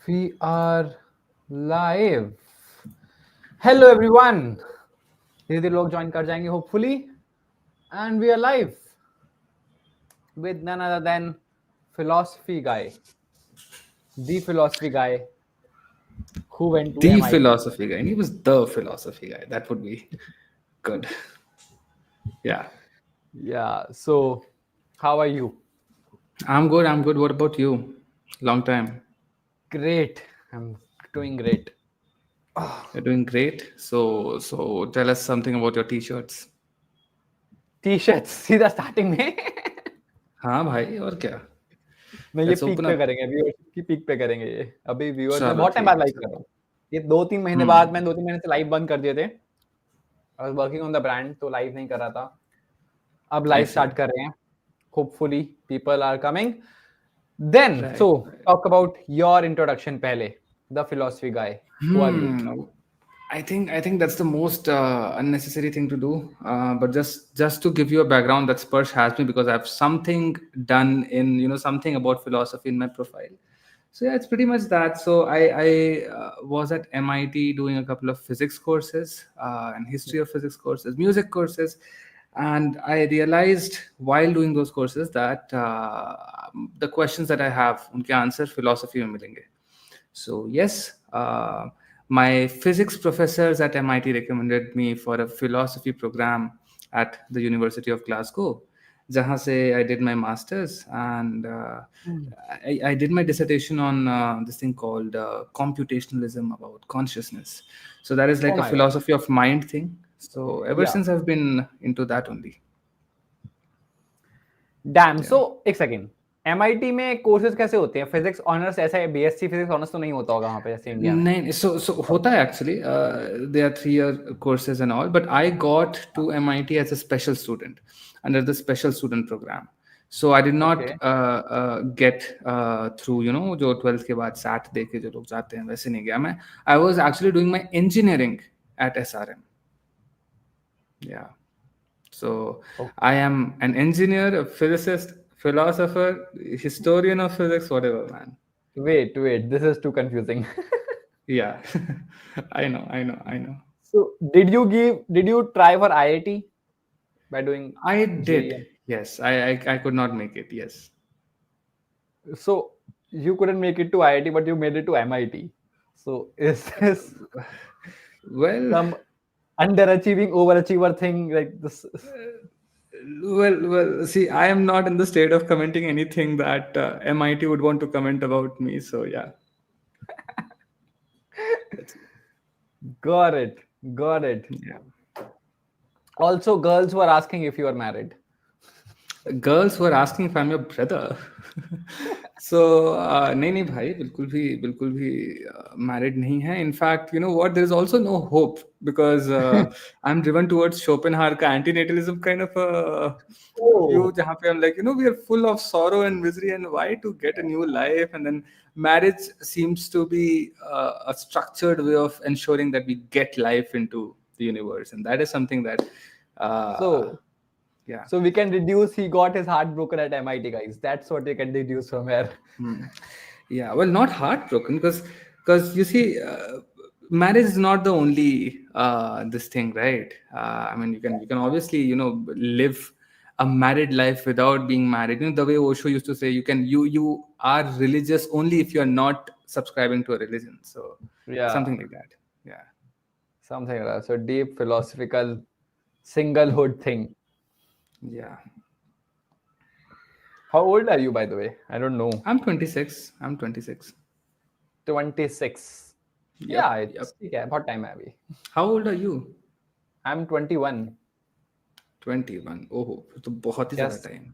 We are live. Hello everyone. धीरे धीरे लोग ज्वाइन कर जाएंगे hopefully. And we are live with none other than philosophy guy, the philosophy guy who went to The MIT. philosophy guy. And he was the philosophy guy. That would be good. Yeah. Yeah. So, how are you? I'm good. I'm good. What about you? Long time. Great. I'm doing great. You're doing great. So tell us something about your t-shirts. T-shirts सीधा starting में. हाँ भाई और क्या नहीं ये Let's peak open पे up. करेंगे व्यूअर्स की पीक पे करेंगे ये अभी व्यूअर्स मैं चलो बहुत टाइम ठीक बाद है लाइव कर चलो. रहा हूँ ये 2-3 महीने बाद मैं 2-3 महीने से लाइव बंद कर दिए थे I was working on the brand तो लाइव नहीं कर रहा था अब I लाइव see. स्टार्ट कर रहे हैं hopefully people are coming then Right. So talk about your introduction पहले the philosophy guy who are you I think that's the most unnecessary thing to do. But just to give you a background, that Spursh has me because I have something done in something about philosophy in my profile. So yeah, it's pretty much that. So I was at MIT doing a couple of physics courses and history of physics courses, music courses, and I realized while doing those courses that the questions that I have, उनके answer philosophy में मिलेंगे. So yes, my physics professors at MIT recommended me for a philosophy program at the University of Glasgow. जहाँ से I did my masters and I did my dissertation on this thing called computationalism about consciousness. So that is oh like a my God philosophy of mind thing. So ever या since I've been into that only. Dam Yeah. सो एक second MIT में courses कैसे होते हैं physics honours ऐसा है BSc physics honours तो नहीं होता होगा वहां पे जैसे इंडिया में नहीं so होता है actually they are 3-year courses and all but I got to MIT as a special student under the special student program so I did not okay get through जो 12th के बाद SAT दे के जो लोग जाते हैं वैसे नहीं गया मैं I was actually doing my engineering at SRM yeah so I am an engineer a physicist philosopher historian of physics whatever man wait this is too confusing yeah I know So did you try for IIT by doing I did. JEE? Yes, I could not make it. Yes. So you couldn't make it to IIT, but you made it to MIT. So is this Well, some underachieving overachiever thing like this? well. See, I am not in the state of commenting anything that MIT would want to comment about me. So yeah. That's, Got it. Got it. yeah. Also, girls were asking if you are married. Girls were asking if I'm your brother. So नहीं भाई बिल्कुल भी married नहीं है. In fact, you know what? There is also no hope because I'm driven towards Schopenhauer का antinatalism kind of a view Oh, जहाँ पे I'm like we are full of sorrow and misery and why to get a new life and then marriage seems to be a structured way of ensuring that we get life into the universe and that is something that uh, so yeah. so we can deduce he got his heart broken at MIT, guys. That's what we can deduce from here. Yeah, well, not heartbroken because you see, marriage is not the only this thing, right? I mean, you can obviously live a married life without being married. The way Osho used to say, you are religious only if you are not subscribing to a religion. So Yeah, something like that. Yeah, something like that. So deep philosophical singlehood thing. yeah. How old are you, by the way? I don't know. I'm 26. I'm 26. 26. Yeah, Yep, it's yep. ठीक है बहुत time है अभी. How old are you? I'm 21. 21. Oh, तो बहुत ही ज़्यादा Just time.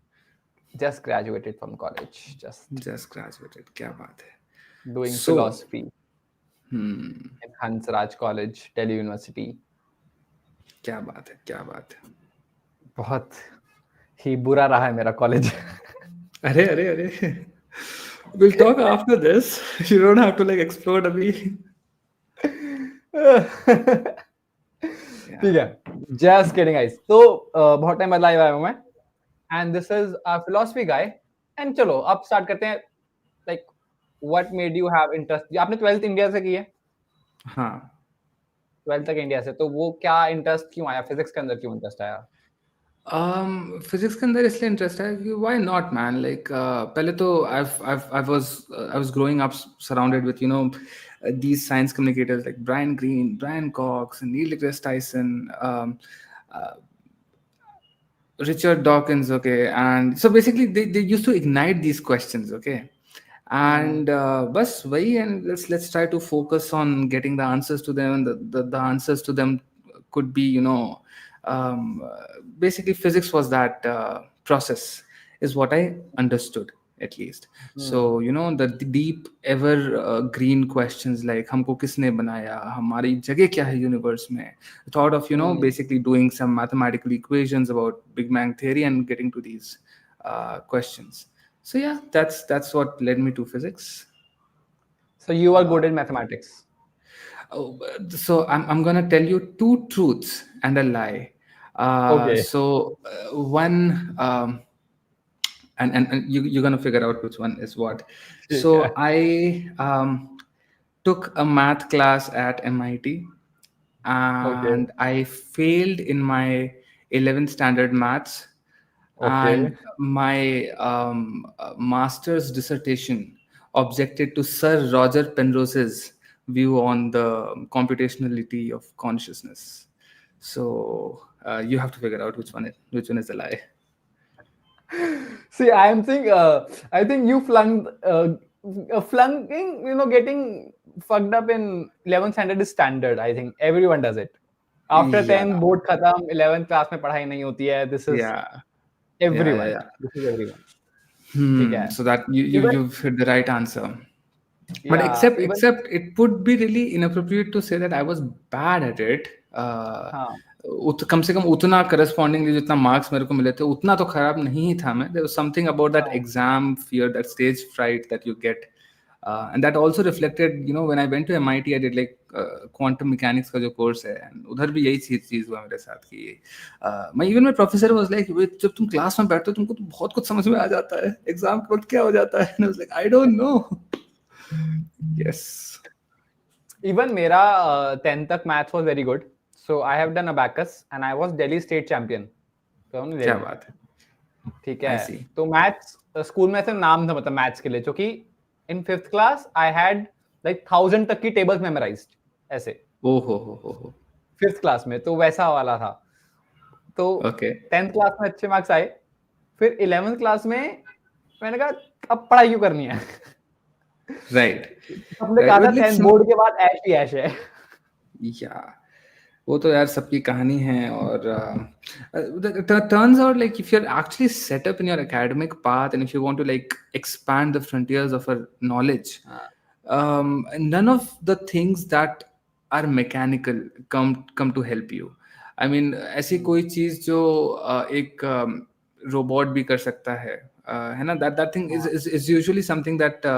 just graduated from college. Just Just graduated. क्या बात है. doing So, philosophy hmm, in Hansraj College, Delhi University. क्या बात है. बहुत ही बुरा रहा है मेरा कॉलेज. अरे. We'll talk after this. You don't have to like explode अभी. ठीक है. Just kidding, guys. तो बहुत टाइम बाद लाइव आया हूँ मैं. And this is a philosophy guy. And चलो अब स्टार्ट करते हैं. Like what made you have interest? आपने 12th इंडिया से की है? हाँ 12th तक इंडिया से, तो वो क्या इंटरेस्ट क्यों आया, फिजिक्स के अंदर क्यों इंटरेस्ट आया? फिजिक्स के अंदर इसलिए इंटरेस्ट है कि व्हाई नॉट मैन, लाइक पहले तो I was growing up surrounded with these science communicators like Brian Greene, Brian Cox, and Neil deGrasse Tyson, uh, Richard Dawkins, okay, and so basically they used to ignite these questions, okay, and bus wahi, and let's try to focus on getting the answers to them, and the answers to them could be basically physics was that process is what I understood at least. So the deep ever green questions like हमको किसने बनाया, हमारी जगह क्या है universe में, thought of basically doing some mathematical equations about Big Bang theory and getting to these questions. So yeah, that's what led me to physics. So you are good in mathematics. Oh, so I'm gonna tell you two truths and a lie. Okay. So one, and you're gonna figure out which one is what. ठीक है. So I took a math class at MIT, Okay. and I failed in my 11th standard maths, Okay. and my master's dissertation objected to Sir Roger Penrose's view on the computationality of consciousness. So you have to figure out which one is the lie. See, I think you flunking, getting fucked up in 11th standard is standard. I think everyone does it. After 10th Yeah, board खत्म, 11th class में पढ़ाई नहीं होती है. This is yeah, everyone. yeah. This is everyone. ठीक है. So that Even you've hit the right answer. But yeah, even except it would be really inappropriate to say that I was bad at it. हाँ. कम से कम उतना correspondingly जितना marks मेरे को मिले थे उतना तो खराब नहीं था मैं. There was something about that exam fear, that stage fright that you get, and that also reflected, when I went to MIT, I did like quantum mechanics का जो कोर्स है, and उधर भी यही चीज हुआ मेरे साथ कि मैं even my professor was like, जब तुम क्लास में बैठते हो तुमको तो बहुत कुछ समझ में आ जाता है, एग्जाम के वक्त क्या हो जाता है, and I was like, I don't know. Yes. Even मेरा 10th तक maths was very good. So I have done abacus and I was Delhi state champion. तो हमने क्या Delhi. बात है. ठीक I है. see. तो मैथ्स स्कूल में सिर्फ नाम था, मतलब मैथ्स के लिए, क्योंकि इन 5th class I had like 1000 तक की टेबल्स मेमोराइज्ड ऐसे. हो 5th क्लास में तो वैसा वाला था. तो Okay. 10th क्लास में अच्छे मार्क्स आए. फिर 11th क्लास में मैंने कहा अब पढ़ाई क्यों करनी है. Right. हमने कहा था 10th बोर्ड के बाद ऐश ही ऐश है. Yeah. वो तो यार सबकी कहानी है. और turns out like if you're actually set up in your academic path and if you want to like expand the frontiers of our knowledge, none of the things that are mechanical come to help you. I mean, ऐसी कोई चीज जो एक robot भी कर सकता है ना, that thing is usually something that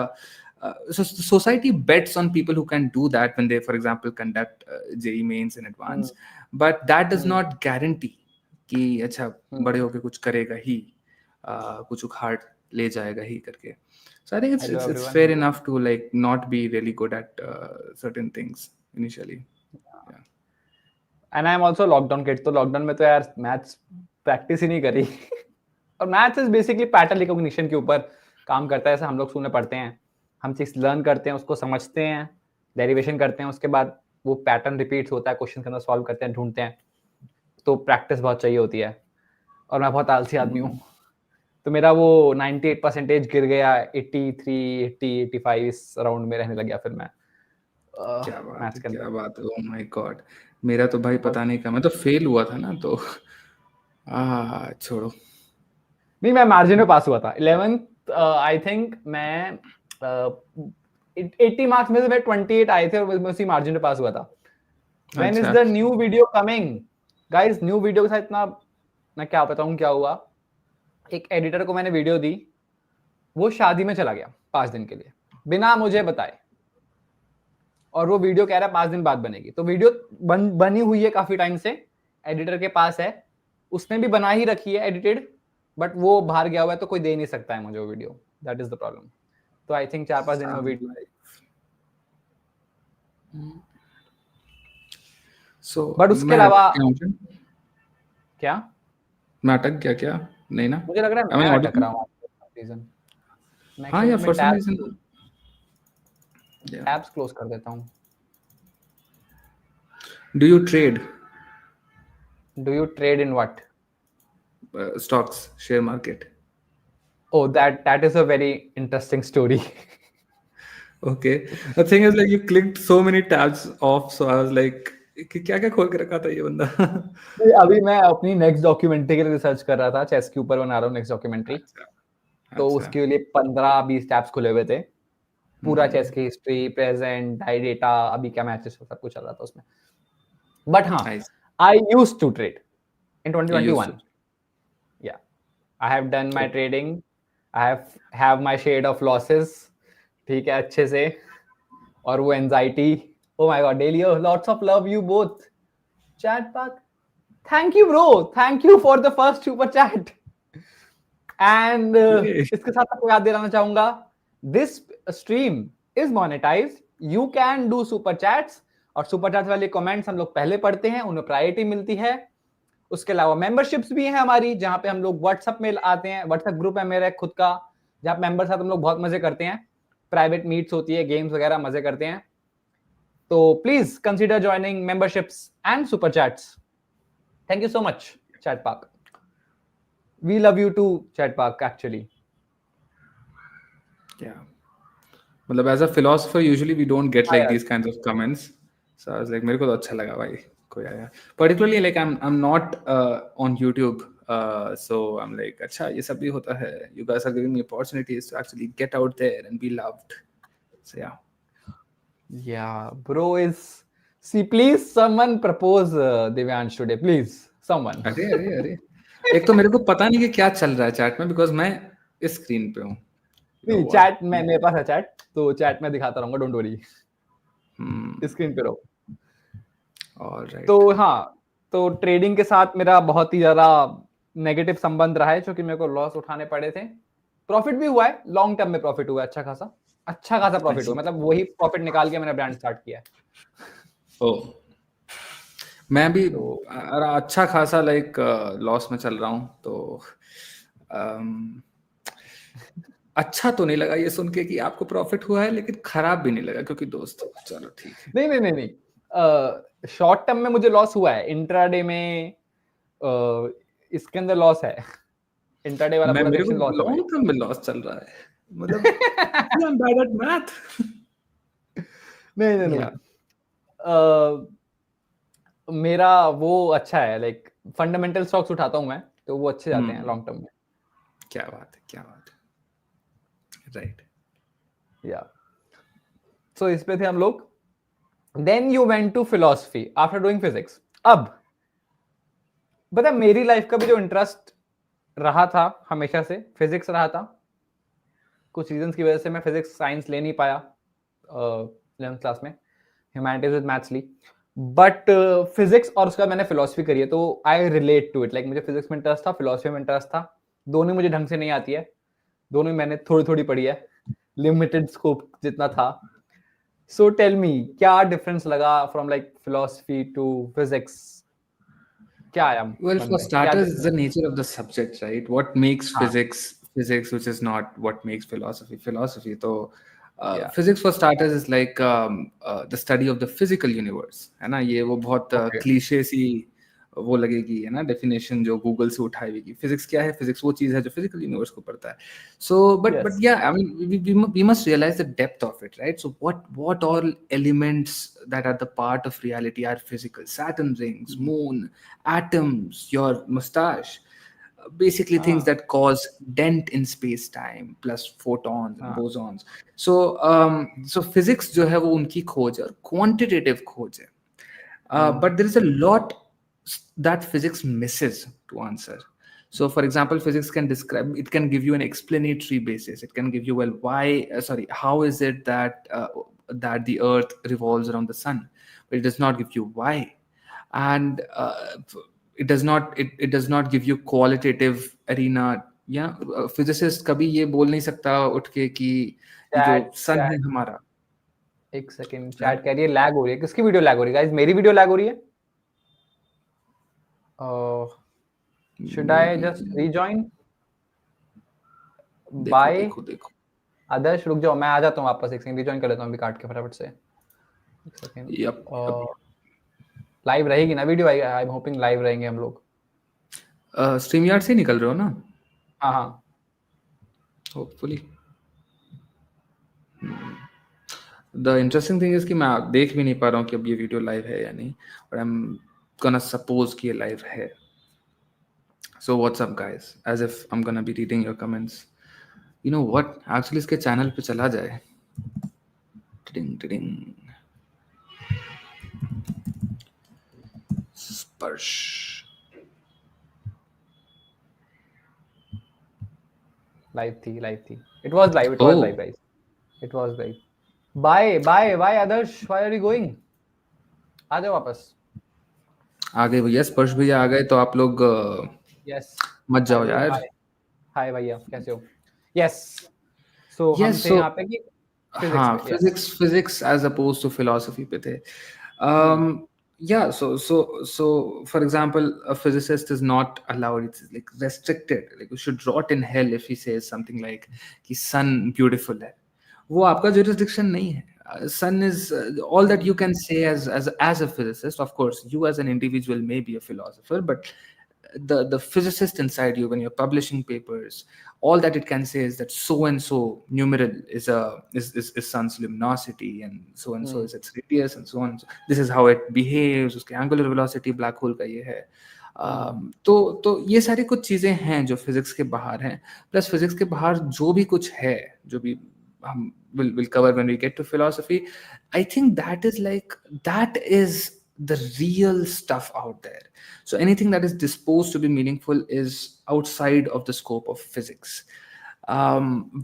so society bets on people who can do that when they, for example, conduct JEE mains in advance, but that does not guarantee कि अच्छा बड़े होके कुछ करेगा ही, कुछ उखाड़ ले जाएगा ही करके. So I think it's fair enough to like not be really good at certain things initially. Yeah. And I am also lockdown kid. तो लॉकडाउन में तो यार मैथ्स प्रैक्टिस ही नहीं करी. और maths is basically pattern recognition के ऊपर काम करता है. ऐसा हम लोग स्कूल में पढ़ते हैं, हम चीज लर्न करते हैं, उसको समझते हैं, डेरिवेशन करते हैं, उसके बाद वो पैटर्न रिपीट होता है, क्वेश्चन के अंदर सॉल्व करते हैं, ढूंढते हैं. तो प्रैक्टिस बहुत चाहिए होती है. और मैं बहुत आलसी आदमी हूँ. तो मेरा वो 98% गिर गया, 83, 80, 85 इस राउंड में रहने लग गया. फिर मैं क्या बात है. Oh my God. मेरा तो भाई पता नहीं क्या, मैं तो फेल हुआ था ना, तो छोड़ो. नहीं, मैं मार्जिन में पास हुआ था. 11th आई थिंक मैं 80 मार्क्स में से मैं 28 आए थे और मैं उसी मार्जिन में पास हुआ था. When is the new video coming? Guys, new video के साथ इतना मैं क्या बताऊं क्या हुआ. एक एडिटर को मैंने वीडियो दी, वो शादी में चला गया 5 दिन के लिए बिना मुझे बताए, और वो वीडियो कह रहा है 5 दिन बाद बनेगी. तो वीडियो बनी हुई है काफी टाइम से, एडिटर के पास है, उसने भी बना ही रखी है एडिटेड, बट वो बाहर गया हुआ है तो कोई दे नहीं सकता है मुझे वो video. That is the problem. तो आई थिंक 4-5 दिन में वीडियो। सो बट उसके मैं अलावा अटक गया हूँ क्या, मैं अटक गया क्या? नहीं ना? मुझे लग रहा है Am I मैं अटक audible? रहा हूँ रीजन। मैं हाँ, एक या मिनट में for some reason tabs close कर देता हूँ। Do you trade do you trade in what? stocks, share market? Oh, that is a very interesting story. Okay. The thing is, like, you clicked so many tabs off, so I was like, कि क्या क्या खोल के रखा था ये बंदा? अभी मैं अपनी नेक्स्ट डॉक्यूमेंट्री के लिए रिसर्च कर रहा था, चेस के ऊपर बना रहा हूँ नेक्स्ट डॉक्यूमेंट्री। अच्छा, तो अच्छा। उसके लिए 15-20 टैब्स खुले हुए थे, पूरा चेस की हिस्ट्री, प्रेजेंट, डाई डेटा, अभी क्या मैचेस सब कुछ चल रहा था उसमें। बट हाँ, Nice. I used to trade in You used 2021. to. Yeah, I have done my Okay. trading. I have my shade of losses. ठीक है, अच्छे से। और वो anxiety, oh my god, Delio, lots of love you both. Chat pack, thank you bro, thank you for the first super chat. And Okay. इसके साथ आपको याद दिलाना चाहूंगा, this stream is monetized. You can do super chats, और super chats वाले comments हम लोग पहले पढ़ते हैं, उन्हें प्रायोरिटी मिलती है। उसके अलावा मेंबरशिप्स भी है हमारी, जहां पे हम लोग व्हाट्सएप में आते हैं, व्हाट्सएप ग्रुप है मेरा खुद का, जहां मेंबर साथ हम लोग बहुत मजे करते हैं, प्राइवेट मीट्स होती है, गेम्स वगैरह मजे करते हैं। तो please consider joining memberships and super chats. Thank you so much Chat Park, we love you too Chat Park actually. Yeah. मतलब as a philosopher, usually we don't get हाँ like यार, these kinds of comments. So I was like, मेरे को तो अच्छा लगा भाई कोई आया. Particularly like I'm not on YouTube, so I'm like, अच्छा ये सब भी होता है. You guys are giving me opportunities to actually get out there and be loved. So yeah. yeah, bro is, see please someone propose Divyansh today, please someone. अरे अरे अरे, एक तो मेरे को पता नहीं कि क्या चल रहा है चैट में, बिकॉज मैं इस स्क्रीन पे हूँ. You know नहीं, what? चैट में मेरे पास है चैट, तो चैट में दिखाता रहूंगा, डोंट वरी, स्क्रीन पे रहो। All right. तो हाँ, तो ट्रेडिंग के साथ मेरा बहुत ही ज्यादा नेगेटिव संबंध रहा है, क्योंकि मेरे को लॉस उठाने पड़े थे। प्रॉफिट भी हुआ है, लॉन्ग टर्म में प्रॉफिट हुआ है, अच्छा खासा प्रॉफिट हुआ, मतलब वही प्रॉफिट निकाल के मैंने ब्रांड स्टार्ट किया है। Oh. मैं भी तो अच्छा खासा लाइक लॉस में चल रहा हूँ, तो अच्छा तो नहीं लगा ये सुन के कि आपको प्रॉफिट हुआ है, लेकिन खराब भी नहीं लगा क्योंकि दोस्त, चलो ठीक है. नहीं नहीं नहीं नहीं, शॉर्ट टर्म में मुझे लॉस हुआ है, इंट्राडे में इसके अंदर लॉस है, इंट्राडे वाला पूरा मेरे को सेक्शन लॉस है भाई। लॉन्ग टर्म में लॉस चल रहा है, मतलब I am bad at math. नहीं नहीं नहीं, मेरा वो अच्छा है, लाइक फंडामेंटल स्टॉक्स उठाता हूं मैं, तो वो अच्छे जाते हैं लॉन्ग टर्म में। क्या बात है, क्या बात है. राइट. या सो इस पे थे हम लोग। Then you went to philosophy after doing physics. अब पता है, मेरी लाइफ का भी जो इंटरेस्ट रहा था हमेशा से फिजिक्स रहा था। कुछ रीजंस की वजह से मैं फिजिक्स साइंस ले नहीं पाया 11th क्लास में, ह्यूमैनिटीज विद मैथ्स ली, बट फिजिक्स और उसके बाद मैंने फिलोसफी करी है, तो I relate to it. Like मुझे फिजिक्स में इंटरेस्ट था, फिलोसफी में इंटरेस्ट था, दोनों मुझे ढंग से नहीं आती है, दोनों मैंने थोड़ी थोड़ी पढ़ी है, लिमिटेड स्कोप जितना था। सो टेल मी, क्या डिफरेंस लगा from like philosophy to physics? क्या आया Well, मन for में, क्या starters, it's difference? the nature of the subject, right? What makes हाँ, physics, which is not what makes philosophy. So, या physics for starters is like the study of the physical universe, है ना? ये वो बहुत okay, cliché सी वो लगेगी, है ना, डेफिनेशन जो गूगल से उठाई हुई. फिजिक्स क्या है? फिजिक्स वो चीज है जो फिजिकल यूनिवर्स को पढ़ता है. So, but yes, yeah, I mean, we must realize the depth of it, right? So, what all elements that are the part of reality are physical? Saturn rings, moon, atoms, your mustache, basically things हाँ that cause dent in space time, plus photons and हाँ bosons. So so physics जो है वो उनकी खोज है, और quantitative खोज है. But there is a lot that physics misses to answer. So for example, physics can describe, it can give you an explanatory basis. It can give you, well, how is it that that the earth revolves around the sun, but it does not give you why. And it does not give you qualitative arena या physicist कभी ये बोल नहीं सकता उठ के कि जो चैट सन है चैट हमारा। एक सेकंड, चैट कह रही है लैग हो रही है। किसकी वीडियो लैग हो रही है गाइस? मेरी वीडियो लैग हो रही है? Should may I be. Just rejoin? देखो बाय देखो देखो। आदर्श, रुक जाओ, मैं आ जाता हूँ वापस। एक सेकंड, रीजॉइन कर लेता हूँ अभी काट के फटाफट से। एक सेकंड। Yup yup. लाइव रहेगी ना video? I am hoping live रहेंगे हम लोग। स्ट्रीम यार्ड से निकल रहे हो ना? हाँ हाँ। Hopefully. The interesting thing is कि मैं देख भी नहीं पा रहा हूँ कि अब ये वीडियो लाइव है या नहीं, और आई एम गोना सपोज कि ये लाइव है। So what's up guys, as if I am gonna be reading your comments. You know what, actually इसके चैनल पे चला जाए। टिडिंग टिडिंग। स्पर्श। लाइव थी। It was live, it was oh, live guys. It was live. Bye bye bye Adarsh, why are you going? आ जाओ वापस। आ गए भैया, स्पर्श भैया आ गए, तो आप लोग यस। मत हाय जाओ भैया, यार। हाय। हाय भैया, कैसे हो? यस। सो हम यस, थे सो यहाँ पे कि फिजिक्स हाँ, पे। Yes. Physics physics as oppose to philosophy पे थे। हम्म Yeah, so for example, a physicist is not allowed, it's like restricted, like you should rot in hell if he says something like कि sun beautiful है। वो आपका jurisdiction नहीं है। Sun is all that you can say as a physicist. Of course you as an individual may be a philosopher, but the physicist inside you, when you're publishing papers, all that it can say is that so and so numeral is sun's luminosity, and so hmm is its radius, and so on, this is how it behaves, उसके angular velocity black hole का ये है। हम्म तो ये सारी कुछ चीजें हैं जो फिजिक्स के बाहर हैं। प्लस फिजिक्स के बाहर जो भी कुछ है, जो भी हम will cover when we get to philosophy, I think that is the real stuff out there. So anything that is disposed to be meaningful is outside of the scope of physics.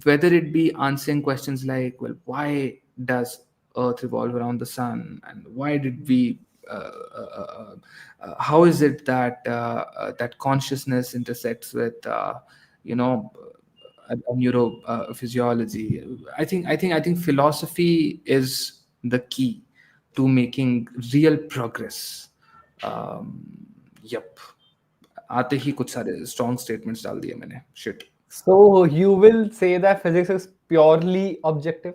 Whether it be answering questions like, well, why does Earth revolve around the sun, and why did we how is it that that consciousness intersects with you know neurophysiology. I think philosophy is the key to making real progress. Yep. आते ही कुछ सारे strong statements डाल दिए मैंने, shit. So you will say that physics is purely objective?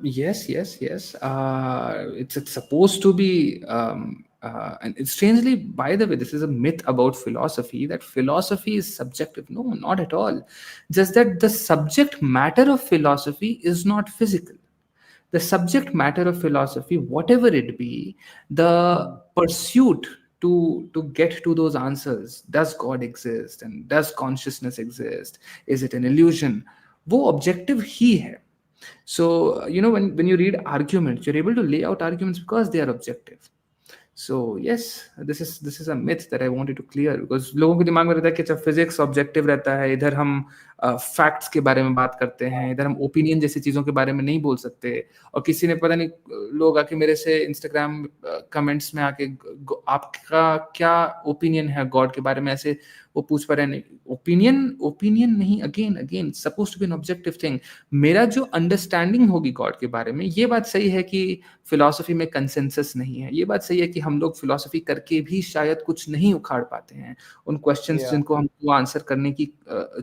Yes. It's supposed to be, and it's strangely, by the way, this is a myth about philosophy, that philosophy is subjective. No, not at all. Just that the subject matter of philosophy is not physical. The subject matter of philosophy, whatever it be, the pursuit to get to those answers, does God exist and does consciousness exist, is it an illusion, वो objective ही है. So when you read arguments, you're able to lay out arguments because they are objective. So yes, this is a myth that I wanted to clear, because लोगों के दिमाग में रहता है कि अच्छा फिजिक्स ऑब्जेक्टिव रहता है, इधर हम फैक्ट्स के बारे में बात करते हैं, इधर हम ओपिनियन जैसी चीज़ों के बारे में नहीं बोल सकते। और किसी ने पता नहीं, लोग आके मेरे से इंस्टाग्राम कमेंट्स में आके आपका क्या ओपिनियन है गॉड के बारे में, ऐसे वो पूछ पा रहे हैं। ओपिनियन नहीं, again suppose to be an objective thing. मेरा जो अंडरस्टैंडिंग होगी गॉड के बारे में, ये बात सही है कि फिलॉसफी में कंसेंसस नहीं है, ये बात सही है कि हम लोग फिलॉसफी करके भी शायद कुछ नहीं उखाड़ पाते हैं। उन क्वेश्चंस Yeah. जिनको हमको आंसर करने की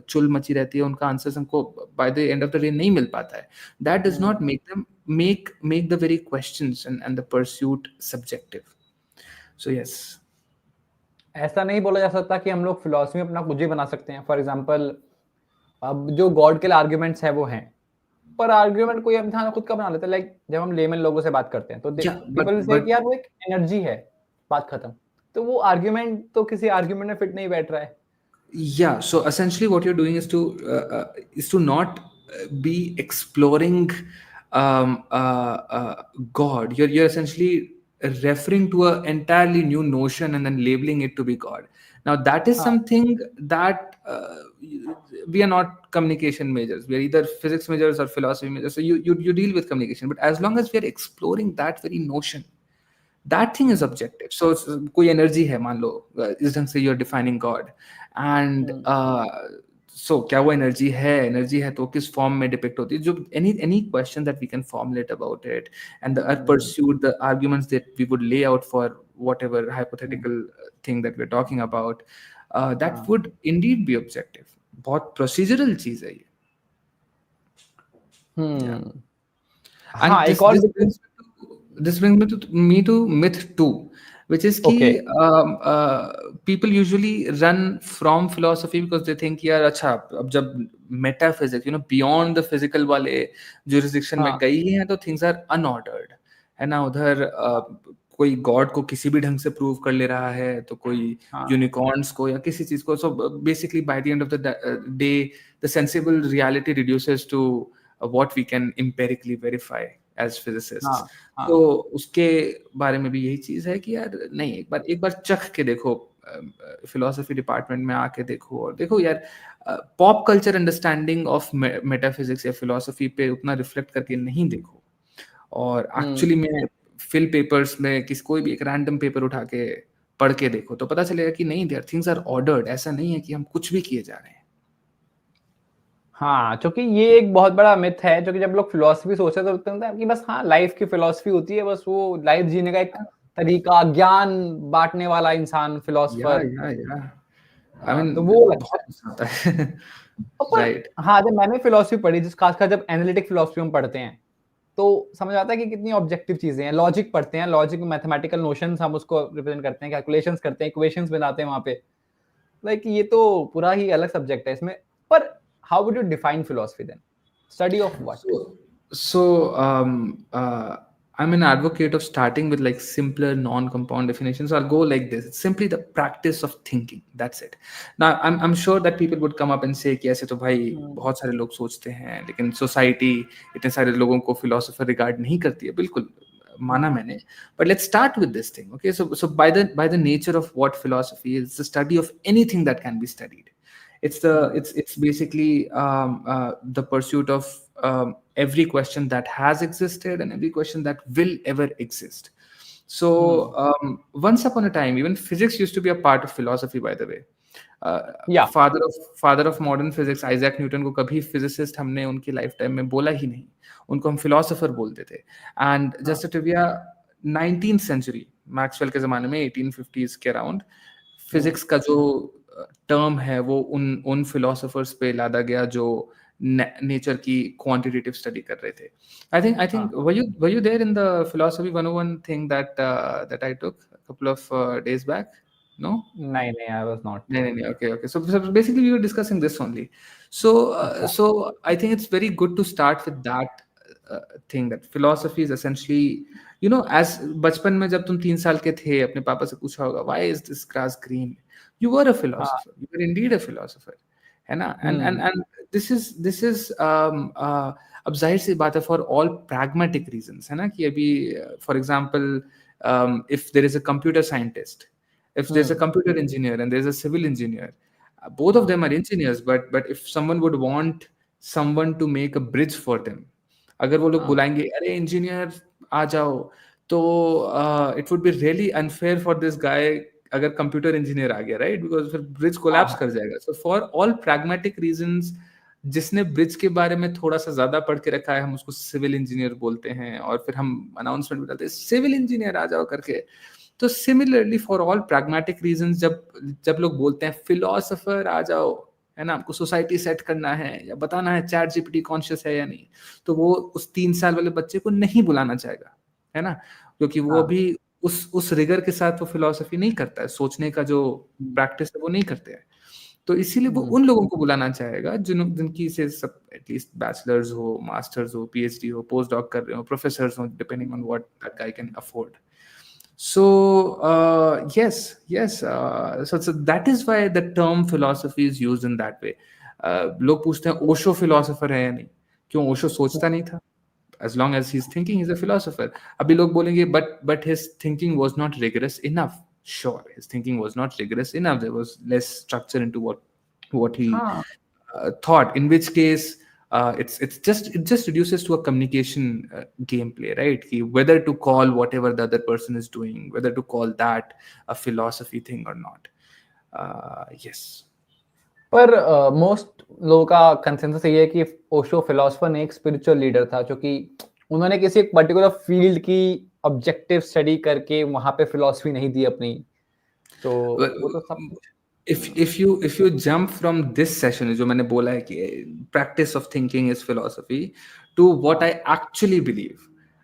चुल मची रहती है, उनका आंसर हमको bye the end of the day नहीं मिल पाता है। That does not make them make the very questions and the pursuit subjective. So yes. ऐसा नहीं बोला जा सकता कि हम लोग फिलोसफी में अपना कुछ भी बना सकते हैं। फॉर एग्जाम्पल, अब जो गॉड के लिए आर्ग्यूमेंट्स है वो हैं, पर आर्ग्यूमेंट कोई इंसान खुद का बना लेता है। लाइक जब हम लेमन लोगों से बात करते हैं तो Yeah, पीपल से कि but यार वो एक एनर्जी है, बात खत्म। तो वो आर्ग्यूमेंट तो किसी आर्ग्यूमेंट में फिट नहीं बैठ रहा है। yeah, so essentially what you're doing is to not be exploring God. You're essentially referring to an entirely new notion and then labeling it to be God. Now that is हाँ something that we are not communication majors. We are either physics majors or philosophy majors. So you deal with communication, but as long as we are exploring that very notion, that thing is objective. So कोई energy है, मान लो इस ढंग से you are defining God, and hmm, so क्या वो energy है तो किस फॉर्म में डिपिक्ट होती है, जो any question that we can formulate about it, and the hmm, pursuit the arguments that we would lay out for whatever hmm, hypothetical thing that we're talking about, that हाँ, would indeed be objective. बहुत procedural चीज है ये. Yeah. हम्म, हाँ, And एक this और this difference. brings me to myth two, which is okay, कि people usually run from philosophy because they think यार अच्छा, अब जब metaphysics, beyond the physical वाले jurisdiction में हाँ, गई हैं तो things are unordered, है ना. उधर कोई गॉड को किसी भी ढंग से प्रूव कर ले रहा है, तो कोई हाँ, यूनिकॉर्न्स को या किसी चीज को. So basically by the end of the day the sensible reality reduces to what we can empirically verify as physicists. हाँ, हाँ, तो उसके बारे में भी यही चीज है कि यार नहीं, एक बार चख के देखो, फिलोसफी डिपार्टमेंट में आके देखो, और देखो यार pop culture understanding of metaphysics या फिलोसफी पे उतना रिफ्लेक्ट करके नहीं देखो, और हम्म, एक्चुअली में फिल पेपर्स में कोई भी एक रैंडम पेपर उठा के पढ़ के देखो, तो पता चलेगा कि नहीं, देयर थिंग्स आर ऑर्डर्ड. ऐसा नहीं है कि हम कुछ भी किए जा रहे हैं. हाँ, क्योंकि ये एक बहुत बड़ा मिथ है, जो कि जब लोग फिलोसफी सोचते हैं तो लगता है कि बस हाँ, लाइफ की फिलोसफी होती है, बस वो लाइफ जीने का एक तरीका, ज्ञान बांटने वाला इंसान या फिलोसफर। या या आई मीन तो वो लगता बहुत है। गुस्सा आता है. पर राइट. हाँ, जब मैंने फिलोसफी पढ़ी, जिस खासकर जब एनालिटिक फिलोसफी हम पढ़ते हैं, तो समझ आता है कि कितनी ऑब्जेक्टिव चीजें हैं। लॉजिक पढ़ते हैं, लॉजिक में मैथमेटिकल नोशंस हम उसको रिप्रेजेंट करते हैं, कैलकुलेशंस करते हैं, इक्वेशंस बनाते हैं वहां पे। लाइक ये तो पूरा ही अलग सब्जेक्ट है इसमें। पर how would you define philosophy then? Study of what? So I'm an advocate of starting with like simpler non-compound definitions. I'll go like this: it's simply the practice of thinking. That's it. Now I'm sure that people would come up and say कि ऐसे तो भाई बहुत सारे लोग सोचते हैं, लेकिन सोसाइटी इतने सारे लोगों को फिलोसोफर रिगार्ड नहीं करती है. बिल्कुल माना मैंने. But let's start with this thing. Okay, so by the nature of what philosophy is, the study of anything that can be studied. It's basically the pursuit of every question that has existed and every question that will ever exist. So once upon a time, even physics used to be a part of philosophy, by the way. या father of modern physics Isaac Newton को कभी physicist हमने उनकी life time में बोला ही नहीं. उनको हम फिलोसोफर बोलते थे. And just trivia, 19th century, Maxwell के जमाने में 1850s के अराउंड, फिजिक्स का जो टर्म है वो उन फिलोसोफर्स पे लादा गया जो नेचर की क्वांटिटेटिव स्टडी कर रहे थे. I think were you there in the philosophy 101 thing that I took a couple of days back? No? नहीं, नहीं, I was not. No. Okay. So basically, we were discussing this only. So, अच्छा, I think it's very good to start with that thing, that philosophy is essentially, as बचपन में जब तुम 3 साल के थे, अपने पापा से पूछा होगा, why is this grass green? You were a हाँ, philosopher. You were indeed a philosopher, है ना? And this is अब जाहिर सी बात है, for all pragmatic reasons, है ना, कि अभी for example, if there is a computer scientist, if there's a computer engineer and there's a civil engineer, both of हाँ, them are engineers, but if someone would want someone to make a bridge for them, अगर वो लोग हाँ, बुलाएंगे अरे engineer आ जाओ, तो it would be really unfair for this guy अगर कंप्यूटर इंजीनियर आ गया, राइट? बिकॉज फिर ब्रिज कोलैप्स हाँ, कर जाएगा. So for all pragmatic reasons, जिसने ब्रिज के बारे में थोड़ा सा ज्यादा पढ़ के रखा है, हम उसको सिविल इंजीनियर बोलते हैं, और फिर हम अनाउंसमेंट भी डालते हैं सिविल इंजीनियर आ जाओ करके. तो similarly for all pragmatic reasons, जब लोग बोलते हैं फिलोसोफर आ जाओ, है ना, आपको सोसाइटी सेट करना है या बताना है चैट जीपीटी कॉन्शियस है या नहीं, तो वो उस 3 साल वाले बच्चे को नहीं बुलाना चाहेगा, है ना, क्योंकि वो हाँ, अभी उस रिगर के साथ वो फिलोसफी नहीं करता है, सोचने का जो प्रैक्टिस है वो नहीं करते हैं. तो इसीलिए वो उन लोगों को बुलाना चाहेगा जिनकी से सब एटलीस्ट बैचलर्स हो, मास्टर्स हो, पीएचडी हो, पोस्ट डॉक कर रहे हो, प्रोफेसर्स हो, depending on what that guy can afford. So yes. So that is why the term philosophy is used in that way. लोग पूछते हैं ओशो फिलोसोफर है या नहीं. क्यों? ओशो सोचता नहीं था. As long as he's thinking, he's a philosopher. अभी लोग बोलेंगे but his thinking was not rigorous enough. Sure, his thinking was not rigorous enough. There was less structure into what he हाँ, thought. In which case, it just reduces to a communication gameplay, right? Whether to call whatever the other person is doing, whether to call that a philosophy thing or not. Yes. पर most लोगों का consensus ये है कि Osho philosopher नहीं, एक spiritual leader था, जो कि उन्होंने किसी एक पर्टिकुलर फील्ड की ऑब्जेक्टिव स्टडी करके वहां पे फिलोसफी नहीं दी अपनी, तो वो तो सब कुछ if you jump from this session, जो मैंने बोला है कि practice of thinking is philosophy, to what I actually believe,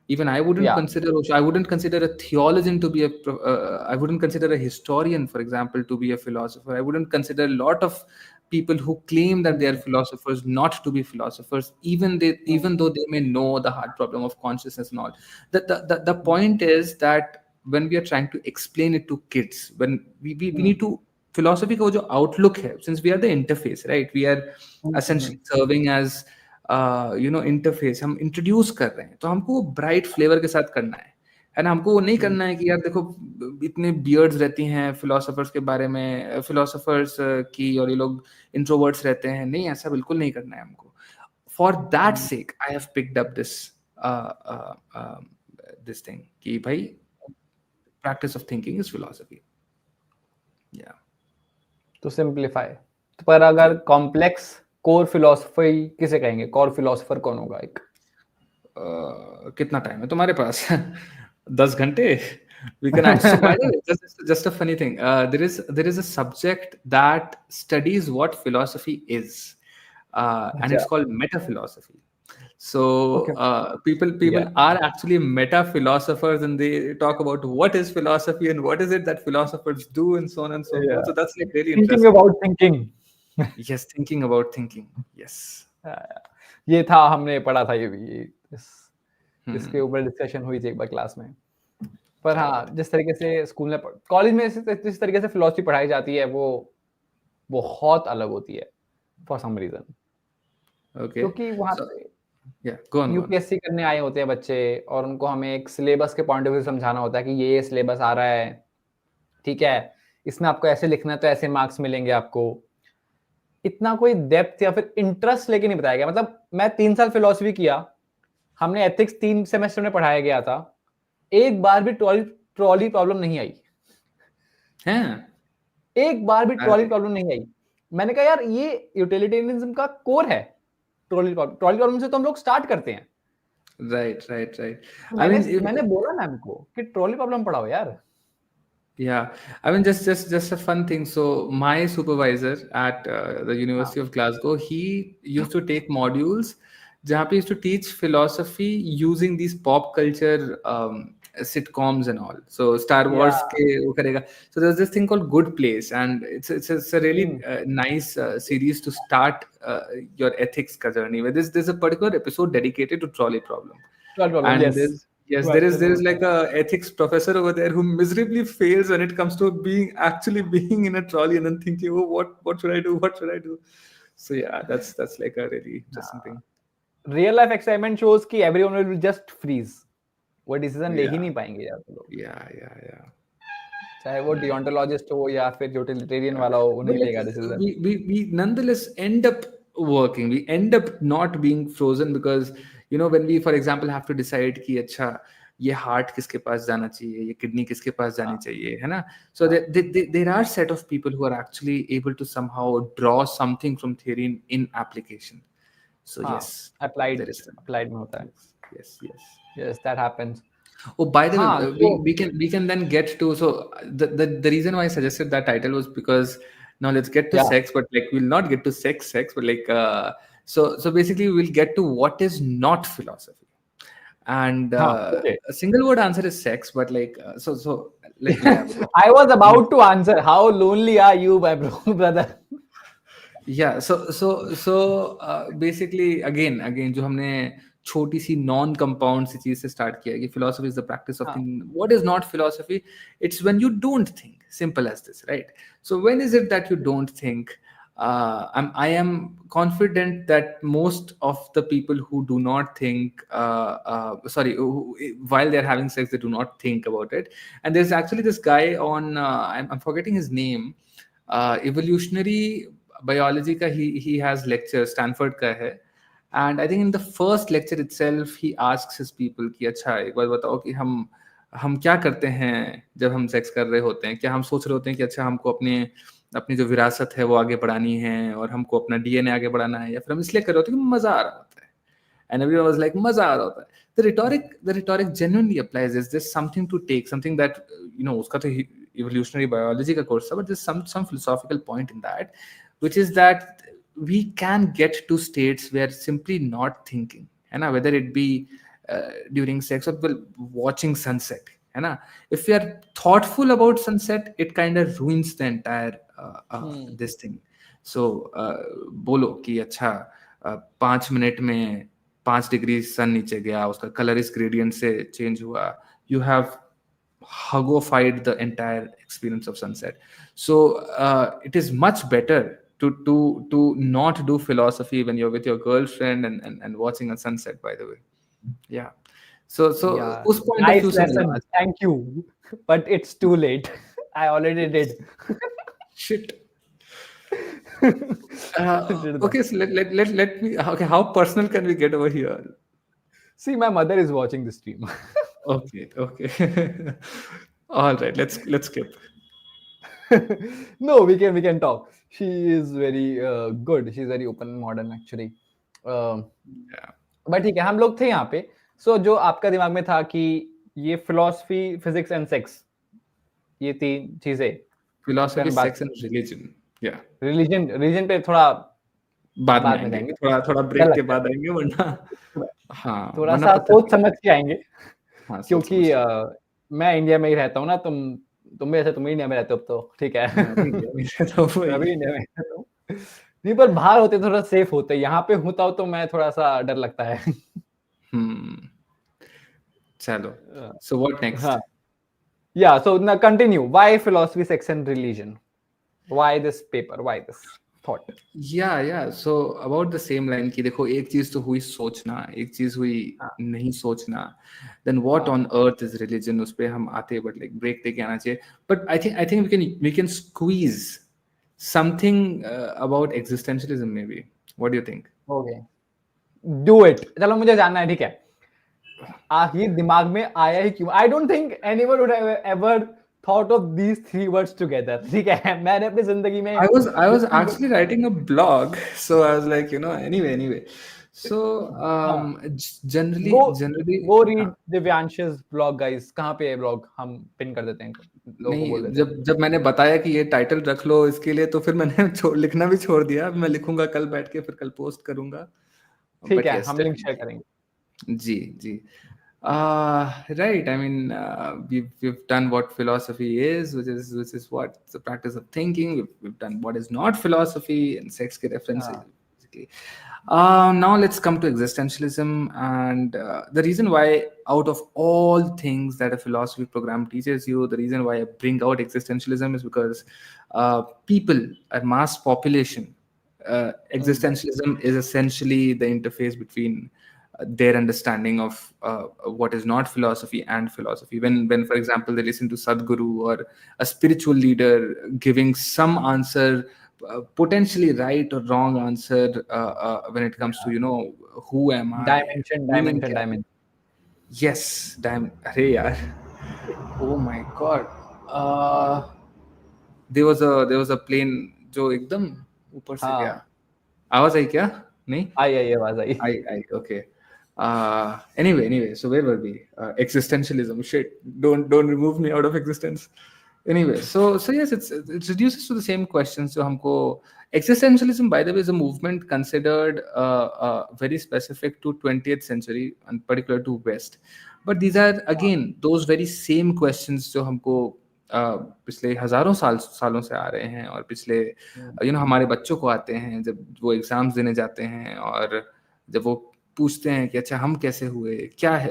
even I wouldn't या consider I wouldn't consider a theologian to be I wouldn't consider a historian, for example, to be a philosopher. I wouldn't consider a lot of people who claim that they are philosophers not to be philosophers, even though they may know the hard problem of consciousness and all. The point is that when we are trying to explain it to kids, when we need to philosophy का वो जो outlook है, since we are the interface, right? We are essentially serving as interface. हम introduce कर रहे हैं, तो हमको वो bright flavor के साथ करना है ना? हमको वो नहीं करना है कि यार देखो इतने beards रहती हैं philosophers के बारे में, philosophers की, और ये लोग introverts रहते हैं. नहीं, ऐसा बिल्कुल नहीं करना है हमको. For that sake, I have picked up this thing कि भाई practice of thinking is philosophy. Yeah. To simplify. पर अगर कॉम्प्लेक्स कोर फिलोसफी किसे कहेंगे? कोर फिलोसफर कौन होगा? एक कितना टाइम है तुम्हारे पास? 10 घंटे? We can actually, so by the way, just a funny thing. There is a subject that studies what philosophy is, and it's called meta philosophy. So people are actually meta philosophers, and they talk about what is philosophy and what is it that philosophers do, and so on and so forth. So that's like really thinking interesting. about thinking. Yes, thinking about thinking. Yes. ये था, हमने पढ़ा था ये भी, इसके ऊपर discussion हुई थी एक बार क्लास में. पर हाँ, जिस तरीके से स्कूल में कॉलेज में जिस तरीके से फिलोसफी पढ़ाई जाती है वो बहुत अलग होती है फॉर सम रीजन. क्योंकि वहाँ यूपीएससी करने आए होते हैं बच्चे, और उनको हमें एक सिलेबस के पॉइंट ऑफ व्यू समझाना होता है कि ये सिलेबस आ रहा है, ठीक है, इसमें आपको ऐसे लिखना है तो ऐसे मार्क्स मिलेंगे आपको. इतना कोई डेप्थ या फिर इंटरेस्ट लेके नहीं बताया गया. मतलब मैं 3 साल फिलोसफी किया, हमने एथिक्स 3 सेमेस्टर में पढ़ाया गया था, एक बार भी ट्रॉली प्रॉब्लम नहीं आई. एक बार भी ट्रॉली प्रॉब्लम नहीं आई. मैंने कहा यार ये यूटिलिटेरियनिज्म का कोर है. ट्रॉली प्रॉब्लम से तो हम लोग स्टार्ट करते हैं. राइट. मैंने बोला मैम को कि ट्रॉली प्रॉब्लम पढ़ाओ यार. Yeah, I mean, just a fun thing. So my supervisor at the University of Glasgow, he used to take modules जहाँ पे used to teach philosophy using these pop culture sitcoms and all. So Star Wars के वो करेगा. So there's this thing called Good Place, and it's a really nice series to start your ethics का journey. Where there's a particular episode dedicated to trolley problem. And yes, there is like a ethics professor over there who miserably fails when it comes to actually being in a trolley and then thinking, oh, what should I do? What should I do? So yeah, that's like a really interesting thing. Real life experiment shows कि everyone will just freeze. वो decision ले ही नहीं पाएंगे यार लोग. Yeah. चाहे वो deontologist हो या फिर utilitarian वाला हो, वो नहीं लेगा decision. We nonetheless end up working. We end up not being frozen because when we, for example, have to decide कि अच्छा ये heart किसके पास जाना चाहिए, ये kidney किसके पास जानी चाहिए, है ना? So there are set of people who are actually able to somehow draw something from theory in application. So yes, applied में होता है. Yes, that happens. Oh, by the way, we can then get to, so the reason why I suggested that title was because now let's get to sex, but like we'll not get to sex, but like so basically we'll get to what is not philosophy, and a single word answer is sex, but like so like I was about to answer, how lonely are you, my brother? Yeah, so basically again जो हमने छोटी सी non compound सी चीज से start किया कि philosophy is the practice of thinking. What is not philosophy? It's when you don't think. Simple as this, right? So when is it that you don't think? I am confident that most of the people who do not think, while they're having sex, they do not think about it. And there's actually this guy on, I'm forgetting his name, evolutionary biology ka he has lecture, Stanford ka hai. And I think in the first lecture itself, he asks his people कि अच्छा एक बार बताओ कि हम क्या करते हैं जब हम सेक्स कर रहे होते हैं, क्या हम सोच रहे होते हैं कि अच्छा हमको अपने अपनी जो विरासत है वो आगे बढ़ानी है और हमको अपना डीएनए आगे बढ़ाना है, या फिर हम इसलिए कर रहे होते हैं कि मजा आ रहा होता है. And everyone was like मजा आ रहा होता है. The rhetoric genuinely applies. Is this something to take, something that उसका तो evolutionary biology का course था, but there's some philosophical point in that, which is that we can get to states where simply not thinking, है ना, whether it be during sex or watching sunset, है ना. If we are thoughtful about sunset, it kind of ruins the entire this thing. So बोलो कि अच्छा 5 minute में 5 degree सन नीचे गया, उसका कलर इस ग्रेडियंट से चेंज हुआ, you have huggified the entire experience of sunset. So it is much better to not do philosophy when you're with your girlfriend and watching a sunset, by the way. Yeah. So Yeah, उस point of nice view से lesson. मिला. Thank you. But it's too late. I already did. Shit. Did that. Okay, so let me, okay, how personal can we get over here? See, my mother is watching the stream. Okay. All right, let's skip. No, we can talk. She is very good. She's very open and modern actually. Yeah. But ठीक है, हम लोग थे यहाँ पे. सो जो आपका दिमाग में था कि ये फिलोसफी, फिजिक्स एंड सेक्स, ये तीन चीजें Philosophy, बात. sex, and religion. Yeah. Religion पे थोड़ा बाद में बाद में आएंगे, जाएंगे. थोड़ा डर ब्रेक के लगता बाद आएंगे, वरना है हाँ, थोड़ा वरना सा पत्थर सोच की. समझ के आएंगे, हाँ, सोच क्योंकि समझ के. मैं इंडिया में ही रहता हूँ ना. तुम भी ऐसे, तुम भी इंडिया में रहते हो, तो ठीक है. मैं भी इंडिया में रहता हूँ मैं भी भाई. इंडिया में रहता हूँ. नहीं, पर बाहर होते थोड़ा सेफ होते. यहाँ पे होता हो तो मैं थोड़ा सा डर लगता है. चलो. So what next? हाँ. Yeah, so now continue. Why philosophy, sex, and religion? Why this paper? Why this thought? Yeah. So about the same line कि देखो, एक चीज तो हुई सोचना, एक चीज हुई हाँ. नहीं सोचना. Then what on earth is religion? उस पे हम आते, but like break लेके आना चाहिए. But I think we can squeeze something about existentialism maybe. What do you think? Okay. Do it. चलो, मुझे जानना है, ठीक है. ये दिमाग में आया ही क्यों? I don't think anyone would have ever thought of these three words together. ठीक है, मैंने अपनी जिंदगी में I was actually writing a blog, so I was like, anyway. So generally go read दिव्यांश's blog, guys. कहाँ पे है blog? हम पिन कर देते हैं, लोगों को बोल नहीं, देते हैं. जब मैंने बताया कि ये टाइटल रख लो इसके लिए, तो फिर मैंने लिखना भी छोड़ दिया. मैं लिखूंगा कल बैठ के, फिर कल पोस्ट करूंगा. ठीक But है, yes, हम लिंक शेयर करेंगे. जी. Right. I mean, we've done what philosophy is, which is what the practice of thinking. We've done what is not philosophy and sex के references, basically. Now let's come to existentialism, and the reason why, out of all things that a philosophy program teaches you, the reason why I bring out existentialism is because people, a mass population, existentialism is essentially the interface between their understanding of what is not philosophy and philosophy. When for example they listen to Sadhguru or a spiritual leader giving some answer, potentially right or wrong answer, when it comes to who am I, meaning क्या है? Dimension. Yes, अरे यार, oh my god. There was a plane जो एकदम ऊपर से गया. आवाज आई क्या? नहीं आई आवाज आई. I okay. Anyway, so where were we? Existentialism. Shit, don't remove me out of existence. Anyway, so yes, it reduces to the same question. So हमको existentialism, by the way, is a movement considered very specific to 20th century and particular to West. But these are again those very same questions जो हमको पिछले हजारों सालों से आ रहे हैं, और पिछले हमारे बच्चों को आते हैं जब वो एग्जाम्स देने जाते हैं, और जब वो पूछते हैं कि अच्छा हम कैसे हुए, क्या है.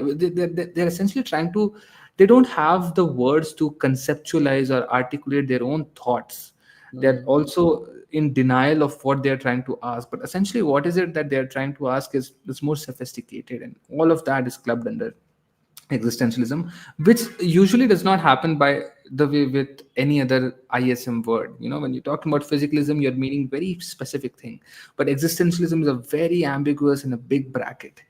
They're essentially trying to, they don't have the words to conceptualize or articulate their own thoughts. They're also in denial of what they're trying to ask, but essentially what is it that they're trying to ask is more sophisticated, and all of that is clubbed under existentialism, which usually does not happen by the way with any other ISM word. You know, when you're talking about physicalism, you're meaning very specific thing, but existentialism is a very ambiguous and a big bracket.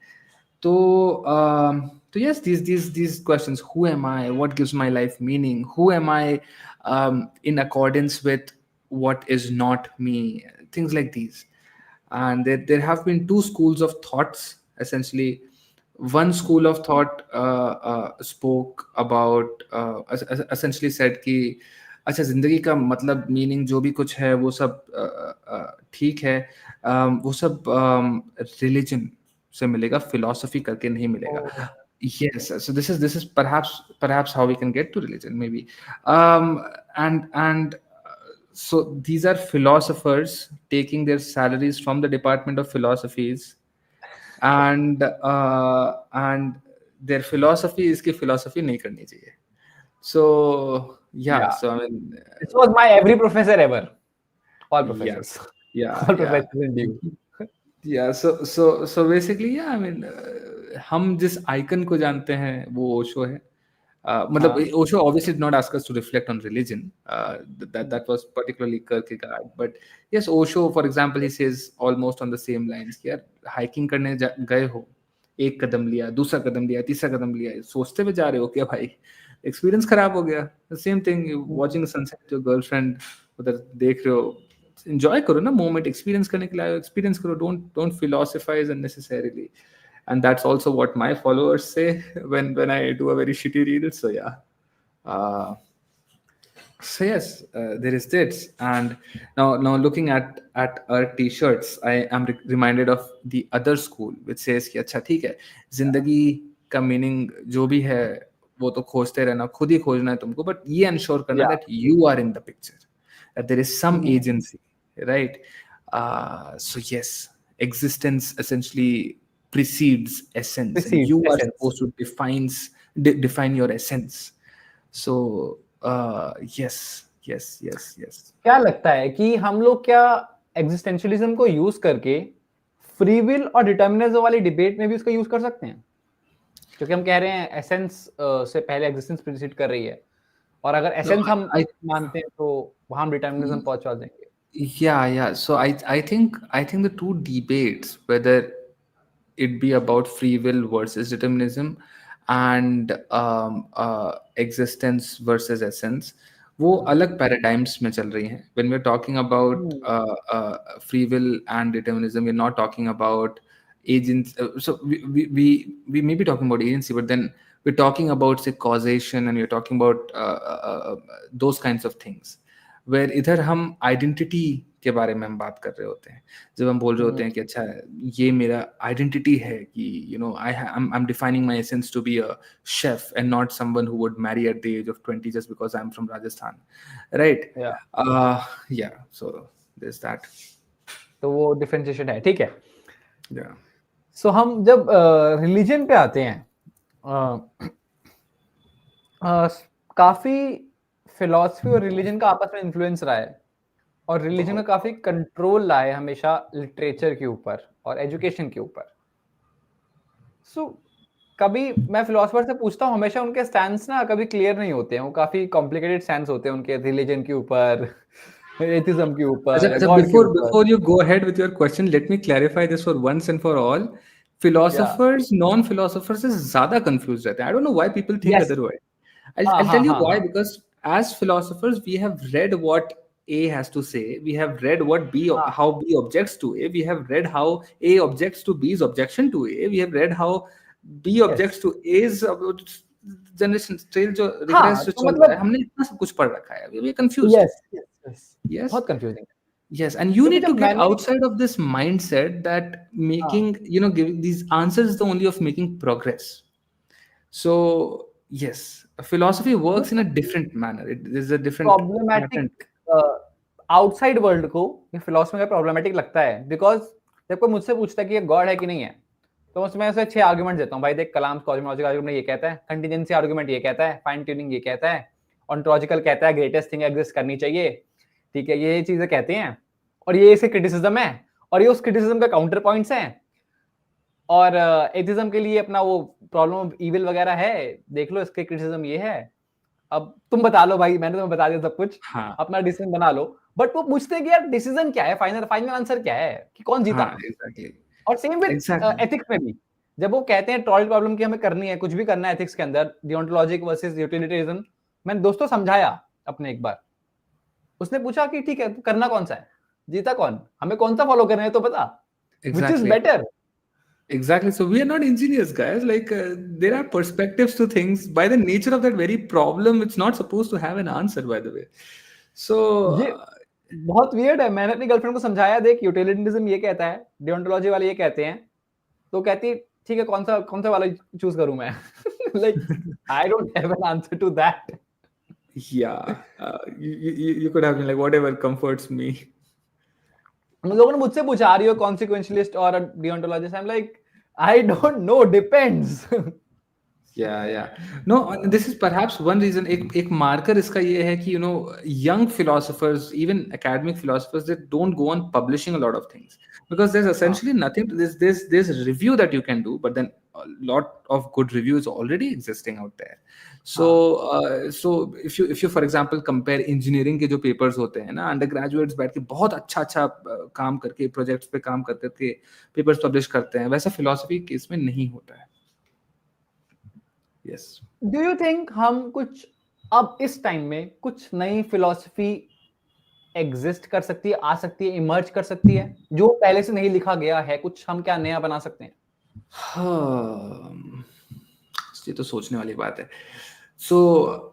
So yes, these questions: who am I? What gives my life meaning? Who am I in accordance with what is not me? Things like these. And there have been two schools of thoughts essentially. One school of thought spoke about essentially said कि अच्छा जिंदगी का मतलब meaning जो भी कुछ है वो सब ठीक है, वो सब रिलीजन से मिलेगा, फिलॉसफी करके नहीं मिलेगा. Oh, Yes, so this is perhaps how we can get to religion maybe. And so these are philosophers taking their salaries from the Department of Philosophies, and their philosophy is कि philosophy नहीं करनी चाहिए. So yeah, yeah. so I mean, This was my every professor ever. All professors. yes, yeah, All yeah. professors in DU. Yeah, so basically, yeah, I mean, हम जिस icon को जानते हैं वो ओशो है. मतलब हाँ. Osho obviously did not ask us to reflect on religion. That was particularly Kierkegaard. But yes, Osho, for example, he says almost on the same lines कि यार हाइकिंग करने गए हो, एक कदम लिया, दूसरा कदम लिया, तीसरा कदम लिया, सोचते हुए जा रहे हो क्या भाई, एक्सपीरियंस खराब हो गया. Same thing, watching sunset, your girlfriend उधर देख रहे हो, एंजॉय करो ना मोमेंट, एक्सपीरियंस करने के लिए आए हो, एक्सपीरियंस करो, don't फिलोसफाइज unnecessarily. And that's also what my followers say when I do a very shitty reel. So yeah, uh, so yes, there is this. And now looking at our t-shirts, I am reminded of the other school which says कि अच्छा ठीक है, जिंदगी का meaning जो भी है वो तो खोजते रहना, खुद ही खोजना है तुमको, but ये ensure करना Yeah. that you are in the picture, that there is some Mhm. agency, right? So yes, existence essentially precedes essence, and Precedes you are essence. supposed to define your essence. So yes. क्या लगता है कि हम लोग क्या existentialism को use करके free will और डिटर्मिनिज्म वाली डिबेट में भी उसका यूज कर सकते हैं? क्योंकि हम कह रहे हैं एसेंस से पहले एग्जिस्टेंस प्रीसीड कर रही है, और अगर No, एसेंस हम I मानते हैं तो वहां हम डिटर्मिनिज्म पहुंचा देंगे. yeah. So I think the two debates, whether it be about free will versus determinism and existence versus essence, वो अलग paradigms में चल रही हैं. When we're talking about free will and determinism, we're not talking about agents. So we may be talking about agency, but then we're talking about say causation, and we're talking about those kinds of things. Where इधर हम identity के बारे में हम बात कर रहे होते हैं, जब हम बोल रहे होते हैं कि अच्छा ये मेरा आइडेंटिटी है कि I'm defining my essence to be a chef and not someone who would marry at the age of 20 just because I'm from Rajasthan, right? Yeah, so there's that. तो वो डिफरेंशिएशन है, ठीक है. Yeah. सो हम जब religion पे आते हैं, काफी फिलॉसफी और रिलीजन का आपस में इन्फ्लुएंस रहा है, और रिलीजन में काफी कंट्रोल लाए हमेशा लिटरेचर के ऊपर और एजुकेशन के ऊपर. सो कभी मैं फिलोसफर से पूछता हूँ, हमेशा उनके स्टैंड्स ना कभी क्लियर नहीं होते हैं, वो काफी कॉम्प्लिकेटेड स्टैंड्स होते हैं उनके, रिलीजन के ऊपर, एथिज्म के ऊपर, अच्छा, गॉड के ऊपर. before you go ahead with your question, let me clarify this for once and for all. Philosophers, non-philosophers is ज़्यादा confused रहते हैं. I don't know why people think yes. otherwise. I'll, हाँ I'll हाँ tell you हाँ why. हाँ. Because as philosophers, we have read what A has to say. We have read what how B objects to A. We have read how A objects to B's objection to A. We have read how B objects to A's generation trail जो regress जो तो चल रहा है. मतलब हमने इतना सब कुछ पढ़ रखा है. We are confused. Yes yes yes, Yes. बहुत कंफ्यूजिंग. Yes, and you क्योंकि need to जब get मैंने outside of this mindset that making, giving these answers is the only of making progress. So yes, philosophy works in a different manner. It is a different pattern. Problematic outside world को ये philosophy का problematic लगता है, because जब कोई मुझसे पूछता है कि ये गॉड है कि नहीं है, तो उसमें ऐसे 6 आर्गुमेंट देता हूँ. भाई देख, कलाम कॉस्मोलॉजिकल आर्गुमेंट ये कहता है, कंटीजेंसी आर्गुमेंट ये कहता है, फाइन ट्यूनिंग ये कहता है, ऑन्टोलॉजिकल कहता है ग्रेटेस्ट थिंग एग्जिस्ट करनी चाहिए, ठीक है, ये चीजें कहते हैं, और ये इसके क्रिटिसिज्म है, और ये उस क्रिटिसिज्म का काउंटर पॉइंट्स हैं, और एथिज्म के लिए अपना वो प्रॉब्लम इविल वगैरह है, देख लो इसके क्रिटिसिज्म ये है, अब तुम बता लो भाई, मैंने तुम्हें बता दिया सब कुछ, हाँ अपना डिसीजन बना लो। बट वो पूछते हैं कि यार डिसीजन क्या है, फाइनल फाइनल आंसर क्या है, कि कौन जीता। हाँ एग्जैक्टली और सेम विद एग्जैक्टली एथिक्स में भी, जब वो कहते हैं ट्रॉयल प्रॉब्लम की हमें करनी है, कुछ भी करना है एथिक्स के अंदर, डियोंटोलॉजिक वर्सेस यूटिलिटेरिज्म, मैंने दोस्तों समझाया अपने एक बार, उसने पूछा कि ठीक है तो करना कौन सा है, जीता कौन, हमें कौन सा फॉलो करना है तो बता, which is exactly better. Exactly. So we are not engineers, guys. Like there are perspectives to things. By the nature of that very problem, it's not supposed to have an answer. By the way, so ये बहुत weird है। मैंने अपनी girlfriend को समझाया, देख यूटिलिटेरिज्म ये कहता है, डियोंटोलॉजी वाले ये कहते हैं, तो कहती ठीक है कौन सा वाला चूज करूं मैं। Like I don't have an answer to that. yeah, you could have been like whatever comforts me. लोगों ने मुझसे पूछा are you consequentialist or deontologist, I am like I don't know, depends. Yeah. No, this is perhaps one reason. एक marker इसका ये है कि young philosophers, even academic philosophers, they don't go on publishing a lot of things because there's essentially nothing. There's a review that you can do, but then a lot of good reviews already existing out there. So if you for example compare engineering के जो papers होते हैं ना, undergraduates बैठ के बहुत अच्छा काम करके projects पे काम करके papers publish करते हैं, वैसा philosophy केस में नहीं होता है. Yes. डू यू थिंक हम कुछ अब इस टाइम में कुछ नई फिलॉसफी एग्जिस्ट कर सकती है, आ सकती है, इमर्ज कर सकती है, जो पहले से नहीं लिखा गया है, कुछ हम क्या नया बना सकते हैं? ये तो सोचने वाली बात है. So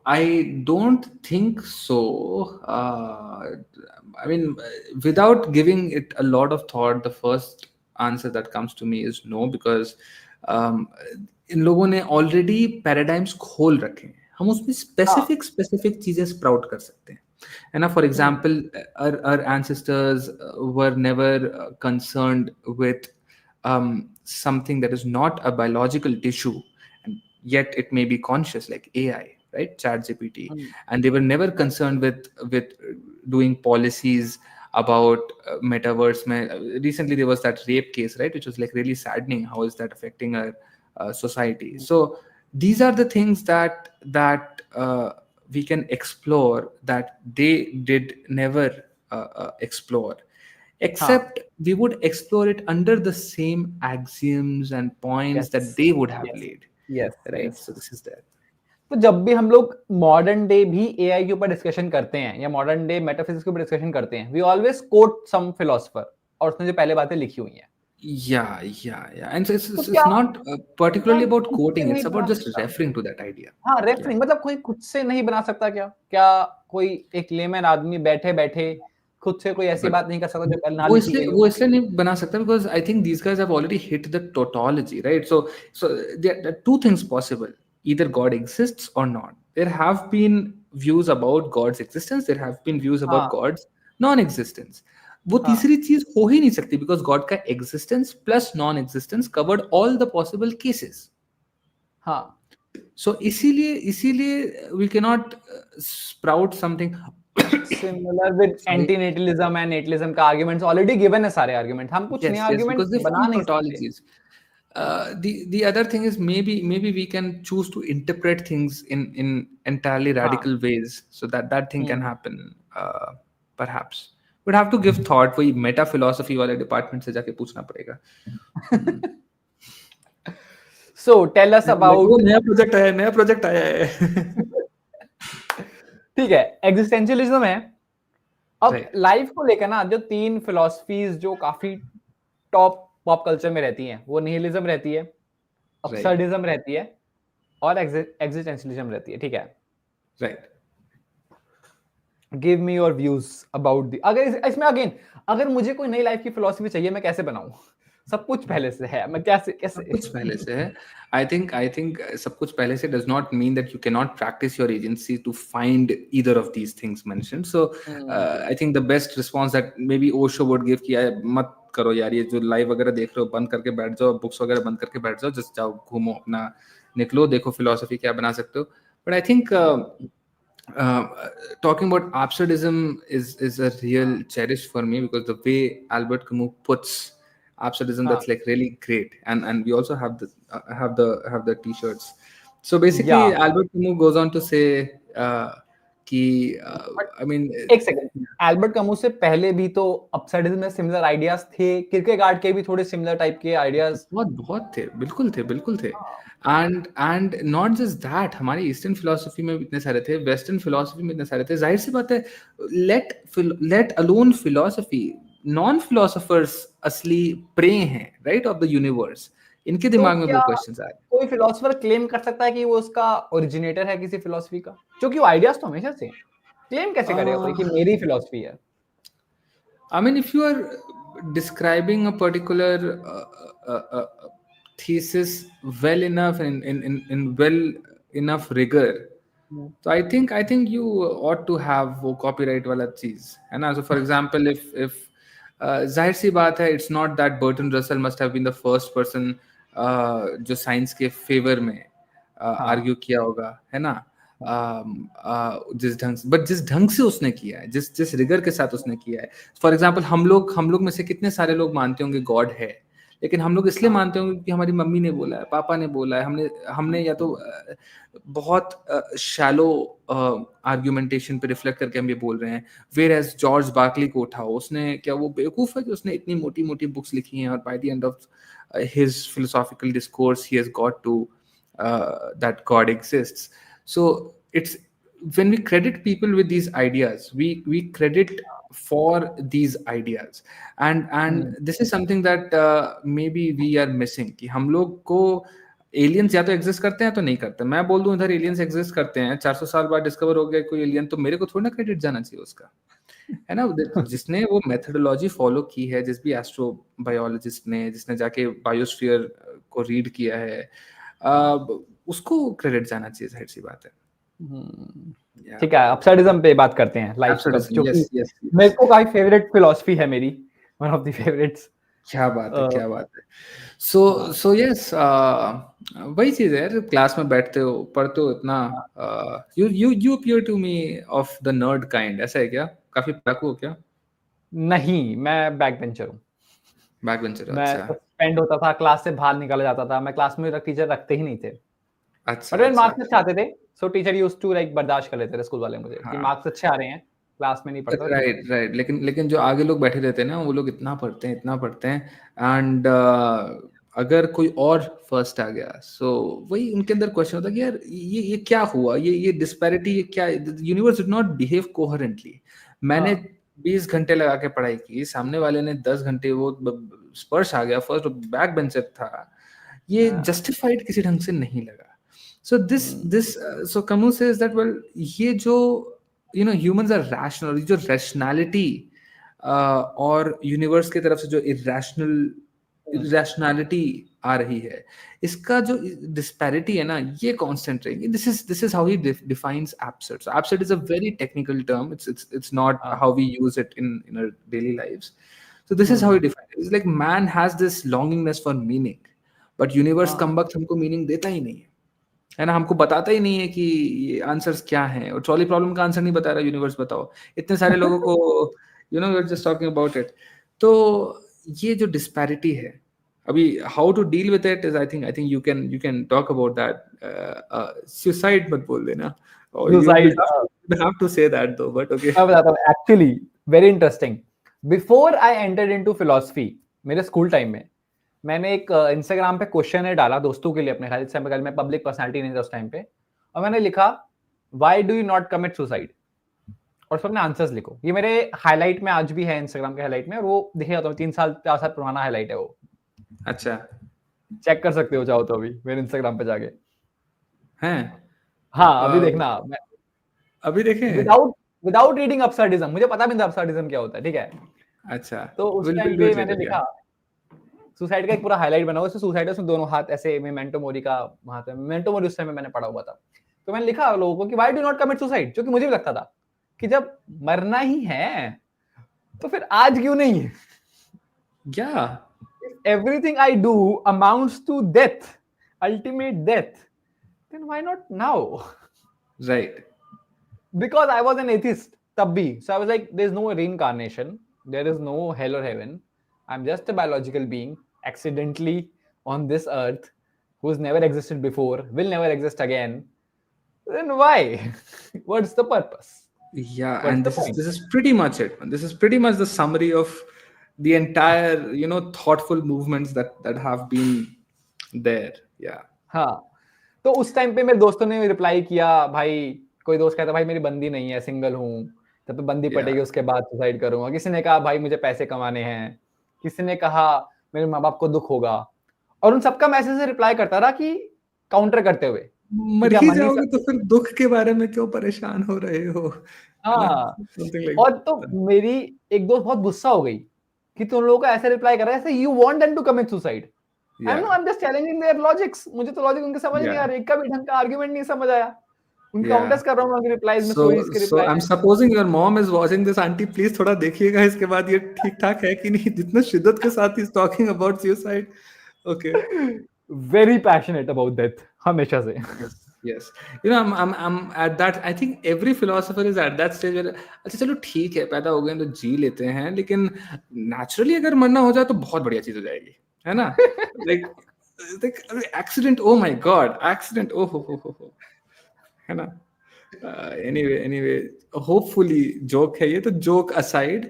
I don't think so. I mean, without giving it a lot of thought, the first answer that comes to me is no, because इन लोगों ने ऑलरेडी पैराडाइम्स खोल रखे हैं, हम उसमें स्पेसिफिक चीजें स्प्राउट कर सकते हैं. And for example, our ancestors were never concerned with something that is not a biological tissue, and yet it may be conscious, like AI, right? ChatGPT, and they were never concerned with doing policies about metaverse. Recently, there was that rape case, right, which was like really saddening. How is that affecting our society? So these are the things that we can explore that they did never explore, except we would explore it under the same axioms and points that they would have laid, right? So this is that. तो जब भी हम लोग modern day भी AI के ऊपर discussion करते हैं या मॉडर्न डे मेटाफिजिक्स के ऊपर डिस्कशन करते हैं, we always quote some philosopher और उसने जो पहले बातें लिखी हुई हैं. Yeah. And so it's not particularly about quoting, it's about just referring to that idea. हाँ, रेफरिंग, मतलब कोई खुद से नहीं बना सकता क्या कोई एक लेमैन आदमी बैठे खुद से कोई ऐसी बात नहीं कर सकता जो ना लिखी गई हो? वो इसलिए नहीं बना सकता because I think these guys have already hit the tautology, right? So there are two things possible: either God exists or not. There have been views about God's existence, there have been views about God's non-existence. वो तीसरी चीज हो ही नहीं सकती because God का existence plus non-existence covered all the possible cases. हाँ. So इसीलिए we cannot sprout something similar with antinatalism and natalism का arguments already given है, सारे argument, हम कुछ नया argument बना नहीं सकते. The other thing is maybe we can choose to interpret things in entirely radical ways, so that thing can happen. Perhaps we'd have to give thought. वही meta philosophy वाले department से जाके पूछना पड़ेगा. So tell us about नया project आया है. ठीक है, एग्जिस्टेंशियलिज्म है. अब लाइफ को लेकर ना जो तीन फिलॉसफीज जो काफी टॉप पॉप कल्चर में रहती हैं, वो निहिलिज्म रहती है, अब्सर्डिज्म रहती है और एग्जिस्टेंशियलिज्म रहती है. ठीक है, right. Give me your views about the, अगर इसमें अगेन अगर मुझे कोई नई लाइफ की फिलॉसफी चाहिए, मैं कैसे बनाऊं? सब कुछ पहले से है, मैं कैसे सब कुछ पहले से है. I think सब कुछ पहले से does not mean that you cannot practice your agency to find either of these things mentioned. So I think the best response that maybe Osho would give कि मत करो यार, ये जो लाइव वगैरह देख रहे हो बंद करके बैठ जाओ, बुक्स वगैरह बंद करके बैठ जाओ, जस्ट जाओ घूमो, अपना निकलो, देखो फिलोसफी क्या बना सकते हो. But I think talking about absurdism is a real cherish for me, because the way Albert Camus puts absurdism हाँ that's like really great, and we also have the t-shirts. So basically, या Albert Camus goes on to say, कि but I mean, एक second, Albert कमू से पहले भी तो अपसाइडिज्म में similar ideas थे, किरकेगार्ड के भी थोड़े सिमिलर टाइप के आइडियाज। बहुत बहुत थे, बिल्कुल थे। एंड नॉट जस्ट दैट, हमारी ईस्टर्न फिलोसफी में इतने सारे थे, वेस्टर्न फिलोसफी में इतने सारे थे। जाहिर सी बात है, let alone philosophy, non philosophers असली प्रे हैं, राइट, ऑफ द यूनिवर्स। इनके तो दिमाग में वो क्या क्वेश्चंस आ रहे हैं। कोई फिलोसफर क्लेम कर सकता है कि वो उसका ओरिजिनेटर है किसी फिलोसफी का, क्योंकि वो आइडियाज तो हमेशा से क्लेम कैसे करेगा कोई कि मेरी फिलोसफी है? I mean, if you are describing a particular thesis well enough, in well enough rigor, so I think you ought to have वो copyright वाला चीज है ना. So for example, if जाहिर सी बात है, it's not that Bertrand Russell must have been the first person जो science के फेवर में हाँ आर्ग्यू किया होगा, है ना. जिस ढंग से उसने किया है, जिस रिगर के साथ उसने किया है. फॉर एग्जाम्पल, हम लोग में से कितने सारे लोग मानते होंगे गॉड है, लेकिन हम लोग इसलिए हाँ मानते होंगे कि हमारी मम्मी ने बोला है, पापा ने बोला है, हमने हमने या तो बहुत शैलो आर्ग्यूमेंटेशन पे रिफ्लेक्ट करके हम ये बोल रहे हैं. वेयर एज जॉर्ज बार्कली को उठाओ, उसने क्या वो बेवकूफ है कि उसने इतनी मोटी मोटी बुक्स लिखी हैं, और by the end of his philosophical discourse he has got to that God exists. So it's when we credit people with these ideas, we credit for these ideas, and this is something that maybe we are missing. कि हम लोग को aliens या तो exist करते हैं तो नहीं करते. मैं बोल दूं इधर एलियंस एग्जिस्ट करते हैं, 400 साल बाद डिस्कवर हो गया कोई एलियन, तो मेरे को थोड़ा ना क्रेडिट जाना चाहिए उसका, है ना. जिसने वो मेथोडोलॉजी फॉलो की है, जिस भी एस्ट्रो बायोलॉजिस्ट ने, जिसने जाके बायोस्फीयर को रीड किया है, उसको क्रेडिट जाना चाहिए, जाहिर सी बात है. ठीक है, अपसाइडिज्म पे बात करते हैं लाइफ का, एब्सर्डिज्म, जो कि यस यस मेरे यस. को काफी फेवरेट फिलोसफी है मेरी, वन ऑफ द फेवरेट्स। क्या बात है, क्या बात है. सो यस, वही चीज है यार. क्लास में बैठते हो, पढ़ते हो इतना, you appear to me of the nerd kind. ऐसा है क्या? काफी पढ़ाकू हो क्या? नहीं, मैं बैक बेंचर हूँ। बैक बेंचर, मैं अच्छा सस्पेंड होता था, क्लास से बाहर निकाला जाता था, मैं क्लास में टीचर रखते ही नहीं थे। अच्छा बट मेरे अच्छा. मार्क्स अच्छे आते थे, so teacher used to like बर्दाश्त कर लेते थे स्कूल वाले मुझे कि हाँ, मार्क्स अच्छे आ रहे हैं, क्लास में नहीं पढ़ता, ठीक है। Right right. लेकिन जो आगे लोग बैठे रहते हैं ना, वो लोग इतना पढ़ते हैं, एंड अगर कोई और फर्स्ट आ गया, सो वही उनके अंदर क्वेश्चन होता है कि यार ये क्या हुआ, ये डिस्पैरिटी, ये क्या, universe did not behave coherently. मैंने हाँ 20 घंटे लगा के पढ़ाई की, सामने वाले ने 10 घंटे, वो स्पर्श आ गया, फर्स्ट बैक बेंचर था, ये जस्टिफाइड किसी ढंग से नहीं लगा. So this so Camus says that, well, ये जो humans are rational, जो rationality और universe की तरफ से जो irrationality आ रही है, इसका जो disparity है ना, ये constant रहेगी. This is how he defines absurd. So absurd is a very technical term. It's not how we use it in our daily lives. So this is how he defines it. It's like man has this longingness for meaning, but universe कमबख्त हमको meaning देता ही नहीं है ना. हमको बताता ही नहीं है कि ये आंसर्स क्या हैं, और ट्रॉली प्रॉब्लम का आंसर नहीं बता रहा यूनिवर्स, बताओ. इतने सारे लोगों को we are just talking about it. तो ये जो डिस्पैरिटी है, अभी how to deal with it is, I think you can talk about that. Suicide मत बोल देना, और you suicide, have to say that though, but okay. मैं बताता हूँ, actually very interesting. Before I entered into philosophy, मेरे school time में मैंने एक इंस्टाग्राम पे क्वेश्चन डाला दोस्तों के लिए अपने, खाली टाइम पे, मैं पब्लिक पर्सनालिटी नहीं था उस टाइम पे, और मैंने लिखा why do you not commit suicide, और सबने आंसर्स लिखो। ये मेरे हाईलाइट में आज भी है, इंस्टाग्राम के हाईलाइट में, और वो दिखेगा तो 3 साल 4 साल पुराना हाईलाइट है वो, अच्छा, चेक कर सकते हो चाहो तो अभी मेरे इंस्टाग्राम पे जाके। हैं, हाँ अभी देखना, अभी देखें. विदाउट विदाउट रीडिंग अपसर्डिज्म, मुझे पता भी नहीं था अपसर्डिज्म क्या होता है, ठीक है। अच्छा, तो उस विल टाइम डू पे इट मैंने लेटर. लिखा, सुसाइड का एक पूरा हाईलाइट बना हुआ है, सुसाइड है, उसमें दोनों हाथ ऐसे, मेमेंटो मोरी का हाथ है, मेमेंटो मोरी उस टाइम में मैंने पढ़ा हुआ था। तो मैंने लिखा लोगों को कि why do not commit suicide, क्योंकि मुझे भी लगता था कि जब मरना ही है तो फिर आज क्यों नहीं है। या everything I do amounts to death, ultimate death, then why not now, right. because I was an atheist तब भी, so I was like there is no reincarnation, there is no hell or heaven, I'm just a biological being accidentally on this earth who's never existed before, will never exist again. Then why? What's the purpose? Yeah, What's and the this point? is pretty much it. This is pretty much the summary of the entire, thoughtful movements that have been there. Yeah. हाँ, तो उस time पे मेरे दोस्तों ने reply किया, भाई कोई दोस्त कहता भाई मेरी बंदी नहीं है, सिंगल हूँ, जब तो बंदी Yeah. पटेगी उसके बाद सुसाइड करूंगा। किसी ने कहा भाई मुझे पैसे कमाने हैं, किसी ने कहा मेरे माँ बाप को दुख होगा, और उन सबका मैसेज से रिप्लाई करता रहा कि काउंटर करते हुए कि मर क्या ही मन नहीं जाओगे तो सकते। फिर दुख के बारे में क्यों परेशान हो रहे हो, है ना? हाँ, समथिंग लाइक और तो मेरी एक दोस्त बहुत गुस्सा हो गई कि तुम लोगों को ऐसे रिप्लाई कर रहा है, ऐसे you want them to commit suicide. या I am just challenging their logics. मुझे तो लॉजिक उनके समझ नहीं या आ रही, का भी ढंग का आर्गुमेंट नहीं समझ आया। उनके या काउंटर्स कर रहा हूँ, उनके रिप्लाईज में, सो स्टोरीज के सो रिप्लाई आई एम में। Supposing your mom is watching this. Aunty please थोड़ा देखिएगा इसके बाद ये ठीक ठाक है कि नहीं, जितना शिद्दत के साथ is talking about suicide. Okay. Very passionate about death, हमेशा से। Yes, yes. I'm at that. I think every philosopher is at that stage where अच्छा चलो ठीक है, पैदा हो गए तो जी लेते हैं, लेकिन नेचुरली अगर मरना हो जाए तो बहुत बढ़िया चीज हो जाएगी, है ना? Like accident, oh my god, accident, oh हो, है ना? Anyway, hopefully joke है ये, तो joke aside,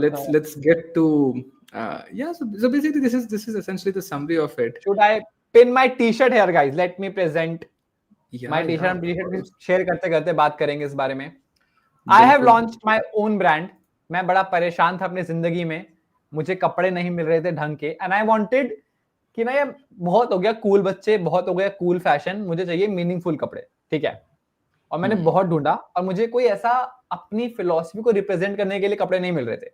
let's get to yeah. So basically this is essentially the summary of it. Should I pin my T-shirt here guys, let me present Yeah, my yeah, T-shirt. हम of T-shirt भी course. Share करते करते बात करेंगे इस बारे में। I have बिल्कुल। Launched my own brand. मैं बड़ा परेशान था अपनी जिंदगी में, मुझे कपड़े नहीं मिल रहे थे ढंग के, एंड आई वांटेड कि ना ये बहुत हो गया कूल बच्चे, बहुत हो गया कूल फैशन, मुझे चाहिए मीनिंगफुल कपड़े, ठीक है। और मैंने बहुत ढूंढा और मुझे कोई ऐसा अपनी फिलॉसफी को रिप्रेजेंट करने के लिए कपड़े नहीं मिल रहे थे।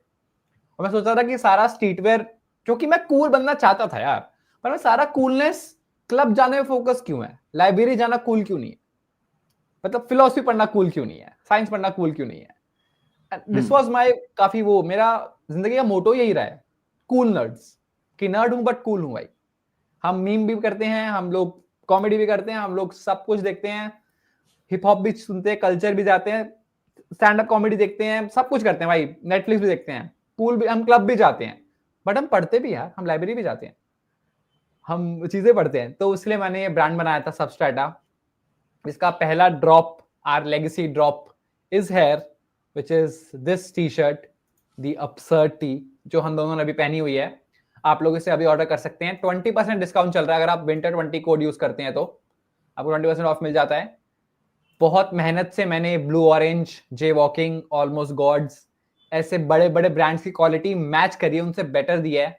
और मैं सोचा था कि सारा स्ट्रीटवेयर, क्योंकि मैं कूल बनना चाहता था यार, पर मैं सारा कूलनेस क्लब जाने में फोकस क्यों है, लाइब्रेरी जाना कूल क्यों नहीं है, मतलब फिलॉसफी पढ़ना कूल क्यों नहीं है, साइंस पढ़ना कूल क्यों नहीं है। दिस वाज माय काफी वो मेरा जिंदगी का मोटो यही रहा है, कूल नर्ड्स, कि नर्ड हूं बट कूल हूं भाई। हम मीम भी करते हैं, हम लोग कॉमेडी भी करते हैं, हम लोग सब कुछ देखते हैं, हिप हॉप भी सुनते हैं, कल्चर भी जाते हैं, स्टैंड अप कॉमेडी देखते हैं, सब कुछ करते हैं भाई, नेटफ्लिक्स भी देखते हैं, पूल भी, हम क्लब भी जाते हैं, बट हम पढ़ते भी यार, हम लाइब्रेरी भी जाते हैं, हम चीजें पढ़ते हैं। तो इसलिए मैंने ये ब्रांड बनाया था सबस्ट्रेटा। इसका पहला drop, our legacy drop is here, which is this T-shirt, the absurd tee, जो हम दोनों ने अभी पहनी हुई है। आप लोग इसे अभी ऑर्डर कर सकते हैं, 20% डिस्काउंट चल रहा है, अगर आप विंटर 20 कोड यूज करते हैं तो आपको 20% ऑफ मिल जाता है। बहुत मेहनत से मैंने ब्लू ऑरेंज, जे वॉकिंग, ऑलमोस्ट गॉड्स, ऐसे बड़े बड़े ब्रांड्स की क्वालिटी मैच करी, उनसे बेटर दिया है।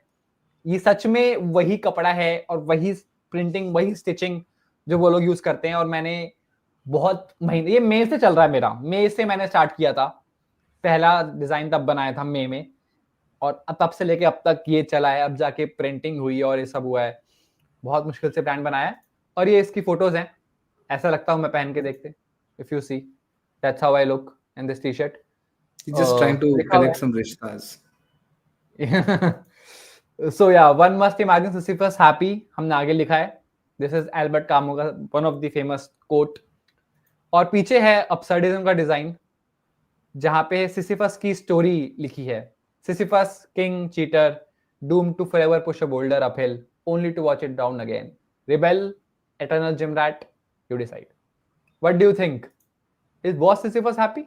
ये सच में वही कपड़ा है और वही प्रिंटिंग, वही स्टिचिंग जो वो लोग यूज करते हैं। और मैंने बहुत महीने, ये मई से चल रहा है मेरा, मई से मैंने स्टार्ट किया था, पहला डिजाइन तब बनाया था मई में, और तब से लेके अब तक ये चला है, अब जाके प्रिंटिंग हुई और ये सब हुआ है। बहुत मुश्किल से ब्रांड बनाया है। और ये इसकी फोटोज हैं, ऐसा लगता हूँ मैं पहन के देखते, if you see, that's how I look in this T-shirt. Just trying to लिखा हुआ connect some rishtas. है सो या, one must imagine Sisyphus happy, हमने आगे लिखा है, दिस इज एल्बर्ट कामू का one of the famous quote. और पीछे है अब्सर्डिज्म का डिजाइन, जहां पे सिसिफस की स्टोरी लिखी है। Sisyphus king cheater, doomed to forever push a boulder uphill only to watch it down again, rebel, eternal gym rat, you decide. What do you think? Was Sisyphus happy?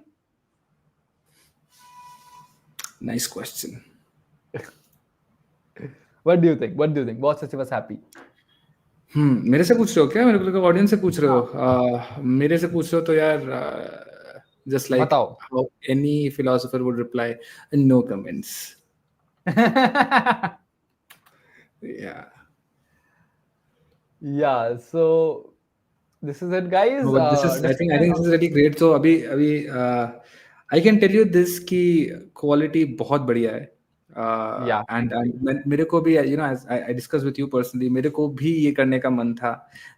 Nice question. What do you think? What do you think? Was Sisyphus happy? मेरे से पूछ रहे हो क्या? मेरे को लगा audience से पूछ रहे हो। मेरे से पूछ रहे हो तो यार, just like बताओ। how any philosopher would reply, no comments. Yeah. Yeah, so this is it guys. No, but this is, I think this is really great. So अभी I can tell you this की quality बहुत बढ़िया है। Yeah. And मेरे को भी, as I discussed with you personally, मेरे को भी ये करने का मन था।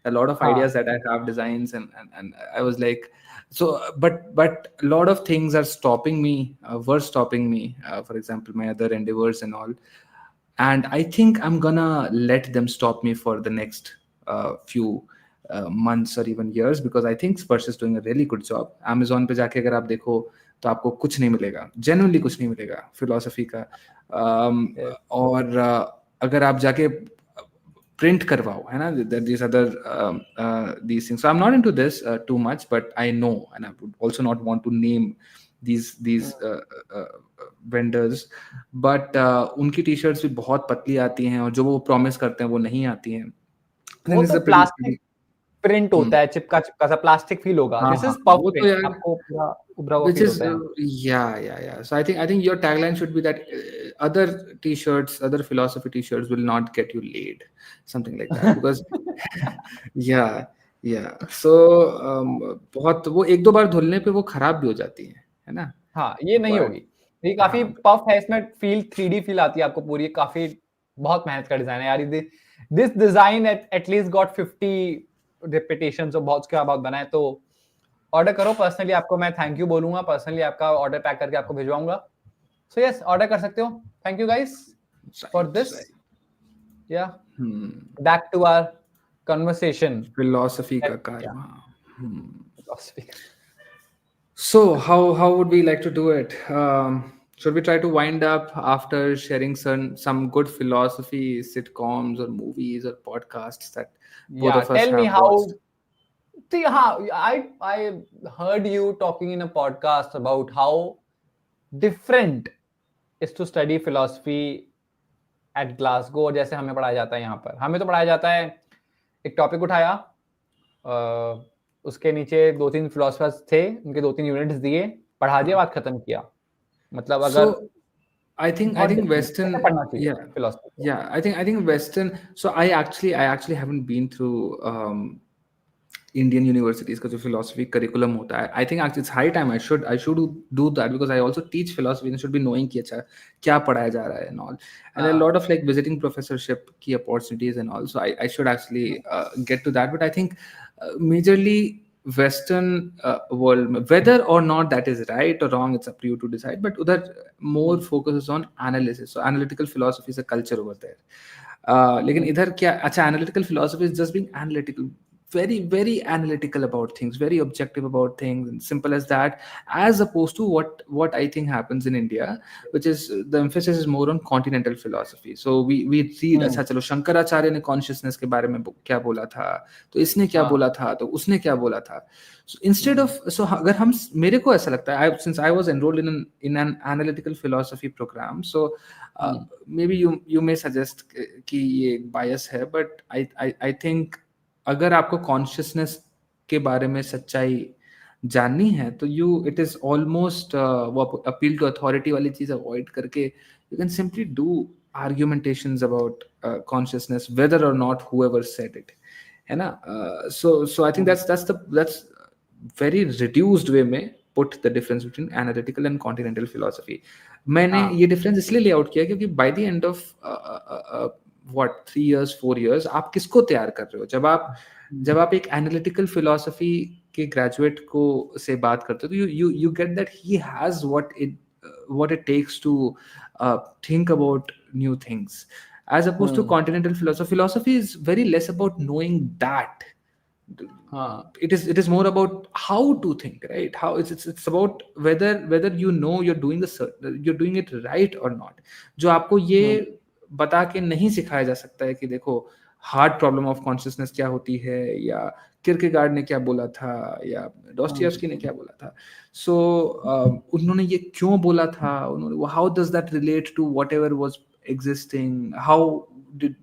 A lot of ideas that I have, designs, and I was like, so but a lot of things are stopping me, were stopping me. For example, my other endeavors and all. And I think I'm gonna let them stop me for the next few months or even years, because I think Spurs is doing a really good job. Amazon पे जाके अगर आप देखो, तो आपको कुछ नहीं मिलेगा, जेन्युइनली कुछ नहीं मिलेगा फिलोसफी का। Yes. और अगर आप जाके print करवाओ, है ना, these other these things. So I'm not into this too much, but I know, and I would also not want to name these vendors, but उनकी टी-शर्ट्स भी बहुत पतली आती हैं और जो वो प्रॉमिस करते हैं वो नहीं आती हैं. I वो think this तो is a plastic pretty print होता है, चिपका चिपका सा प्लास्टिक फील होगा. हाँ दिस हाँ इज पफ वो तो प्रिंट, यार, आपको पूरा उभरा हुआ which फील is होता है. yeah. So I think your tagline should be that other t-shirts, other philosophy t-shirts will not get you laid, something like that, because yeah, so बहुत वो एक दो बार धुलने पे वो खराब भी हो जाती है ना. हाँ, ये नहीं But होगी. ये काफी हाँ, पफ है, इसमें फील 3D फील आती है आपको पूरी. काफी बहुत मेहनत का डिजाइन है यार. This design at least got 50 repetitions, और बहुत उसके बाद बना है. तो ऑर्डर करो. पर्सनली आपको मैं थैंक यू बोलूंगा, पर्सनली आपका ऑर्डर पैक करके आपको भिजवाऊंगा. सो यस, ऑर्डर कर सकते हो. Thank you guys for this. right. या back to our conversation. Philosophy का Yeah. Karwaan. Philosophy. So how would we like to do it? Should we try to wind up after sharing some good philosophy sitcoms or movies or podcasts that both Yeah, of us tell me have how. watched? See, I heard you talking in a podcast about how different is to study philosophy at Glasgow. और जैसे हमें पढ़ाया जाता है यहाँ पर, हमें तो पढ़ाया जाता है, एक टॉपिक उठाया, उसके नीचे 2-3 फिलोसफर्स थे, उनके 2-3 यूनिट्स दिए, पढ़ा दिया, बात खत्म किया. मतलब अगर So I think बहुत different, Western, कैसे पढ़ना चाहिए yeah, फिलोसफी को. I think Western. So I actually haven't been through Indian universities का जो philosophy curriculum होता है. I think actually it's high time I should do that, because I also teach philosophy and should be knowing कि अच्छा क्या पढ़ाया जा रहा है and all. And a lot of like visiting professorship की opportunities and all. So I should actually get to that. But I think majorly Western world में, whether or not that is right or wrong, it's up to you to decide. But उधर more focuses on analysis. So analytical philosophy is a culture over there. लेकिन इधर क्या, अच्छा, analytical philosophy is just being analytical, very very analytical about things, very objective about things, and simple as that, as opposed to what I think happens in India, which is the emphasis is more on continental philosophy. So we read, अच्छा चलो शंकराचार्य ने consciousness के बारे में क्या बोला था, तो इसने क्या बोला था, तो उसने क्या बोला था. So instead of, so अगर हम, मेरे को ऐसा लगता है, since I was enrolled in an analytical philosophy program, so maybe you may suggest कि ये bias है, but I think अगर आपको कॉन्शियसनेस के बारे में सच्चाई जाननी है तो इट इज ऑलमोस्ट वो अपील टू अथॉरिटी वाली चीज अवॉइड करके you can simply do argumentations about consciousness whether or not whoever said it, है ना. So I think that's very reduced way में put the difference between analytical and continental philosophy. मैंने ये difference इसलिए lay out किया क्योंकि by the end of what 3 years 4 years आप किसको तैयार कर रहे हो. जब आप एक एनालिटिकल फिलोसफी के ग्रेजुएट को से बात करते हो तो you get that he has what it takes to think about new things, as opposed to continental philosophy is very less about knowing that. It is more about how to think, right? How it's about whether you know you're doing it right or not. जो आपको ये बता के नहीं सिखाया जा सकता है कि देखो हार्ड प्रॉब्लम ऑफ कॉन्शियसनेस क्या होती है, या किरकेगार्ड ने क्या बोला था, या डॉस्टोयेव्स्की ने क्या बोला था. सो उन्होंने ये क्यों बोला था, उन्होंने how does that relate to whatever was existing, how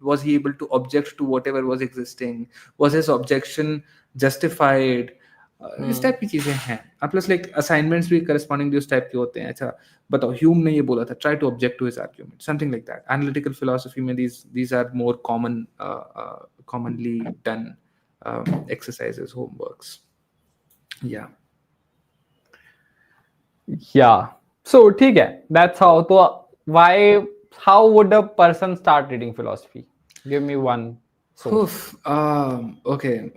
was he able to object to whatever was existing, was his objection justified, इस टाइप की चीजें हैं. प्लस लाइक असाइनमेंट्स भी करस्पॉन्डिंग उस टाइप के होते हैं. अच्छा बताओ ह्यूम ने ये बोला था, try to object to his argument, something like that. Analytical philosophy में these are more commonly done exercises, homeworks. Yeah, so ठीक है, that's how. तो how would a person start reading philosophy? Give me one source. Okay.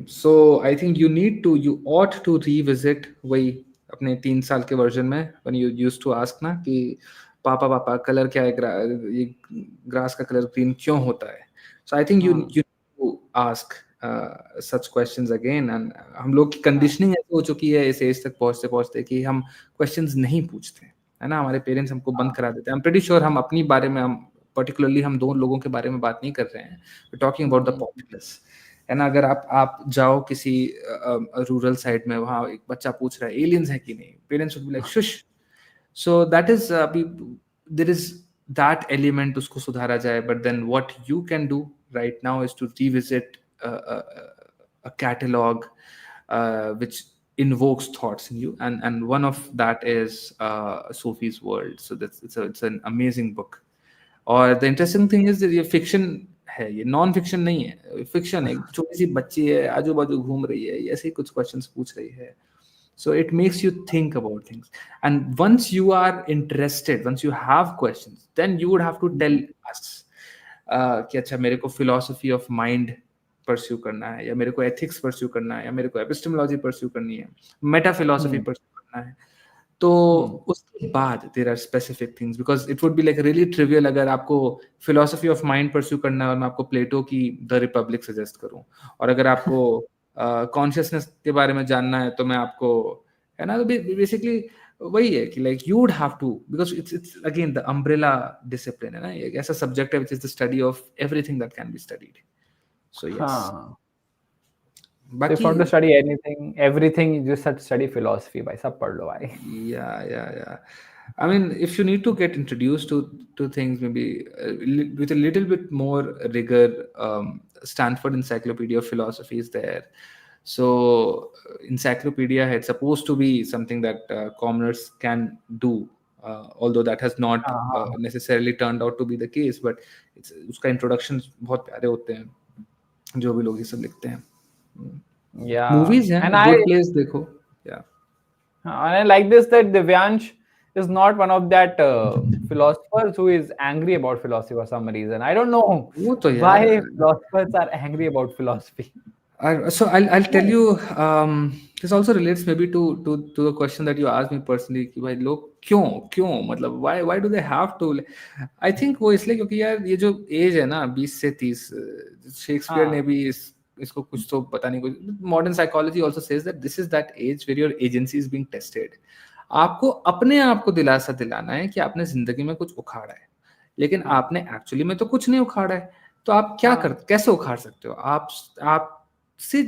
So I think you ought to revisit वही अपने 3 साल के version में, when you used to ask ना कि पापा कलर क्या है, ये ग्रास का कलर ग्रीन क्यों होता है. So I think you need to ask such questions again. And हम लोग की कंडीशनिंग ऐसे हो चुकी है इस एज तक पहुंचते पहुंचते कि हम क्वेश्चंस नहीं पूछते, है ना. हमारे पेरेंट्स हमको बंद करा देते हैं. आई एम प्रीटी श्योर हम अपनी बारे में, हम पर्टिकुलरली हम दो लोगों के बारे में बात नहीं कर रहे हैं. We talking about the populace, है ना. अगर आप जाओ किसी रूरल साइड में, वहाँ एक बच्चा पूछ रहा है एलियंस है कि नहीं, parents would be like shush. So that is अभी देयर इज दैट एलिमेंट, उसको सुधारा जाए. But then what you can do right now is to revisit a catalog which invokes thoughts in you, and one of that is Sophie's World. So it's an amazing book. और the interesting thing is ये fiction है, ये non fiction नहीं है, fiction है. एक छोटी सी बच्ची है, आजू बाजू घूम रही है, ऐसे ही कुछ क्वेश्चंस पूछ रही है. So it makes you think about things. And once you are interested, once you have questions, then you would have to tell us कि अच्छा मेरे को philosophy of mind pursue करना है, या मेरे को ethics pursue करना है, या मेरे को epistemology pursue करनी है, meta philosophy pursue करना है. तो उसके बाद there are specific things, because it would be like really trivial अगर आपको philosophy of mind pursue करना है और मैं आपको प्लेटो की The Republic suggest करूं, और अगर आपको कॉन्शियसनेस के बारे में जानना है तो मैं आपको, है ना. तो बेसिकली वही है कि like you would have to, because it's again the umbrella discipline, है ना. एक ऐसा सब्जेक्ट है which is the study of everything that can be studied. So yes. If you want to study anything, everything, you just have to study philosophy. भाई सब पढ़ लो भाई. Yeah. I mean, if you need to get introduced to things, maybe with a little bit more rigor, Stanford Encyclopedia of Philosophy is there. So encyclopedia it's supposed to be something that commoners can do, although that has not necessarily turned out to be the case. But उसका introductions बहुत प्यारे होते हैं, जो भी लोग ये सब लिखते हैं. Yeah. Movies हैं, Good Place देखो. Yeah. And I like this that Divyansh is not one of that philosophers who is angry about philosophy for some reason. I don't know why philosophers are angry about philosophy. So I'll tell you. This also relates maybe to the question that you asked me personally कि भाई लोग क्यों मतलब why do they have to. I think वो इसलिए क्योंकि यार ये जो एज है ना 20 से 30, शेक्सपियर ने भी इसको कुछ तो पता नहीं, कुछ modern psychology also says that this is that edge where your agency is being tested. आपको अपने आप को दिलासा दिलाना है कि आपने जिंदगी में कुछ उखाड़ा है, लेकिन आपने एक्चुअली में तो कुछ नहीं उखाड़ा है. तो आप क्या कैसे उखाड़ सकते हो? आप से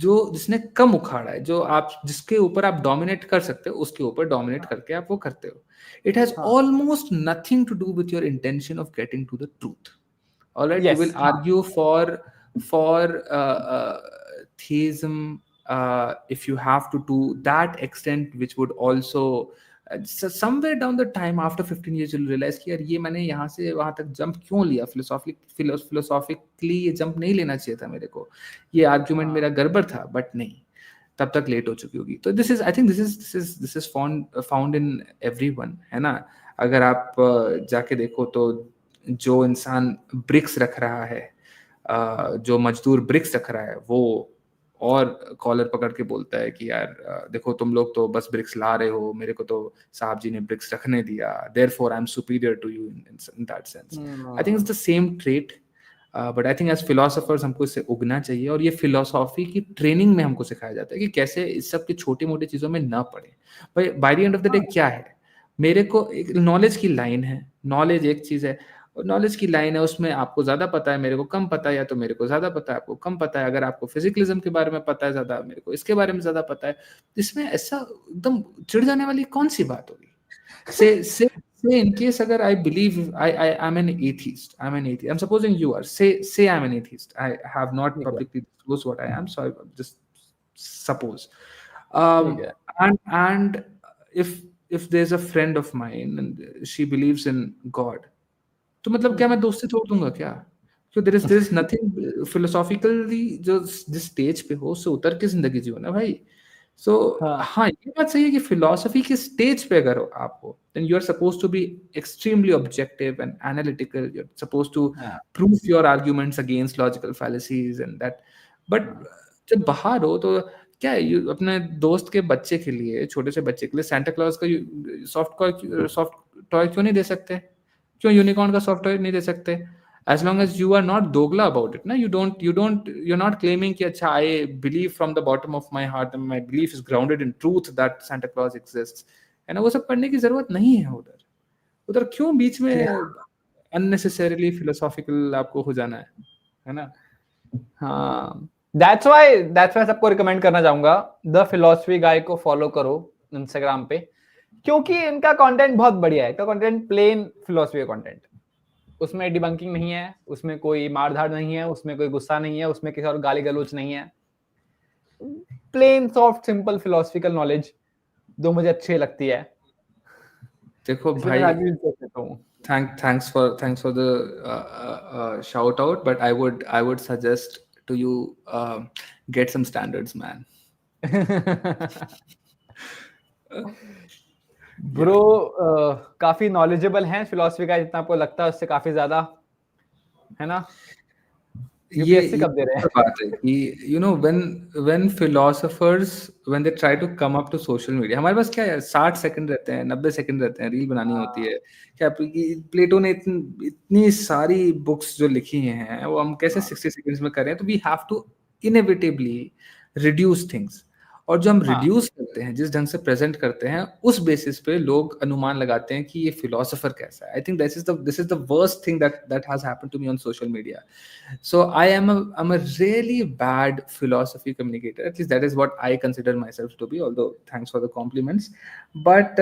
जो जिसने कम उखाड़ा है, जो आप जिसके ऊपर आप डोमिनेट कर सकते हो, उसके ऊपर डोमिनेट करके आप वो करते हो. It has almost nothing to do with your intention of getting to the truth. Alright, you will argue for theism if you have to that extent, which would also somewhere down the time after 15 years you'll realize कि यार ये मैंने यहाँ से वहाँ तक jump क्यों लिया, philosophically ये जंप नहीं लेना चाहिए था मेरे को, ये आर्ग्यूमेंट मेरा गड़बड़ था, बट नहीं, तब तक लेट हो चुकी होगी. तो this is found in everyone, है ना. अगर आप जाके देखो तो जो इंसान ब्रिक्स रख रहा है, जो मजदूर ब्रिक्स रख रहा है, वो और कॉलर पकड़ के बोलता है कि यार देखो तुम लोग तो बस ब्रिक्स ला रहे हो, मेरे को तो साहब जी ने ब्रिक्स रखने दिया, therefore I am superior to you in that sense. I think it's the same trait, but I think as philosophers हमको इससे उगना चाहिए, और ये फिलोसॉफी की ट्रेनिंग में हमको सिखाया जाता है कि कैसे इस सब की छोटी मोटी चीज़ों में ना पड़े. भाई bye the end of the day क्या है, मेरे को एक नॉलेज की लाइन है, नॉलेज एक चीज़ है, नॉलेज की लाइन है, उसमें आपको ज्यादा पता है, मेरे को कम पता है, या तो मेरे को ज्यादा पता है, आपको कम पता है. अगर आपको फिजिकलिज्म के बारे में पता है ज्यादा, मेरे को इसके बारे में ज्यादा पता है, इसमें ऐसा एकदम चिढ़ जाने वाली कौन सी बात होगी. से in case agar I believe I'm an atheist, I'm supposing you are, say I'm an atheist, I have not publicly disclosed what I am, so I just suppose, and if there's a friend of mine and she believes in God, तो मतलब क्या मैं दोस्ती तोड़ दूंगा क्या? क्यों there is nothing philosophically जो जिस स्टेज पे हो उससे उतर के जिंदगी जियो ना भाई. So हाँ, ये बात सही है कि फिलोसफी के स्टेज पे अगर आप हो, then you are supposed to be extremely objective and analytical. You're supposed to prove your arguments against logical fallacies and that. But जब बाहर हो तो क्या है, अपने दोस्त के बच्चे के लिए, छोटे से बच्चे के लिए सैंटा क्लॉज का सॉफ्ट टॉय क्यों नहीं दे सकते? क्यों यूनिकॉर्न का सॉफ्टवेयर नहीं दे सकते? as long as you are not dogla about it, na, you're not claiming कि अच्छा I believe from the bottom of my heart and my belief is grounded in truth that Santa Claus exists, है ना, वो सब करने की जरूरत नहीं है उधर। उधर क्यों बीच में unnecessarily philosophical आपको हो जाना है ना? हाँ, that's why सबको रिकमेंड करना चाहूंगा, द फिलोसफी गाय को फॉलो करो इंस्टाग्राम पे, क्योंकि इनका कंटेंट बहुत बढ़िया है। इनका कंटेंट प्लेन फिलोसफी कंटेंट, उसमें डिबंकिंग नहीं है, उसमें कोई मारधाड़ नहीं है, उसमें कोई गुस्सा नहीं है, उसमें किसी और गाली गलौज नहीं है। Plain soft simple philosophical knowledge जो मुझे अच्छी लगती है। देखो इसलिए मैं भाई, आगे भी कहता हूँ। thanks for the shout out, but I would suggest to you, get some standards, man. Bro काफी नॉलेजेबल हैं फिलोसफी का, जितना आपको लगता है उससे काफी ज्यादा, है ना? यूपीएससी ये कब दे रहे हैं? बात है कि when philosophers, when they try to come up to social media, हमारे पास क्या है, 60 सेकंड रहते हैं, 90 सेकंड रहते हैं, रील बनानी होती है क्या? प्लेटो ने इतनी सारी बुक्स जो लिखी हैं वो हम कैसे 60 सेकंड्स में करें? तो we have to inevitably reduce things, और जो हम रिड्यूस करते हैं, जिस ढंग से प्रेजेंट करते हैं, उस बेसिस पे लोग अनुमान लगाते हैं कि ये फिलोसोफर कैसा है। I think this is the worst thing that has happened to me on social media. So I'm a really bad philosophy communicator. At least that is what I consider myself to be. Although thanks for the compliments, but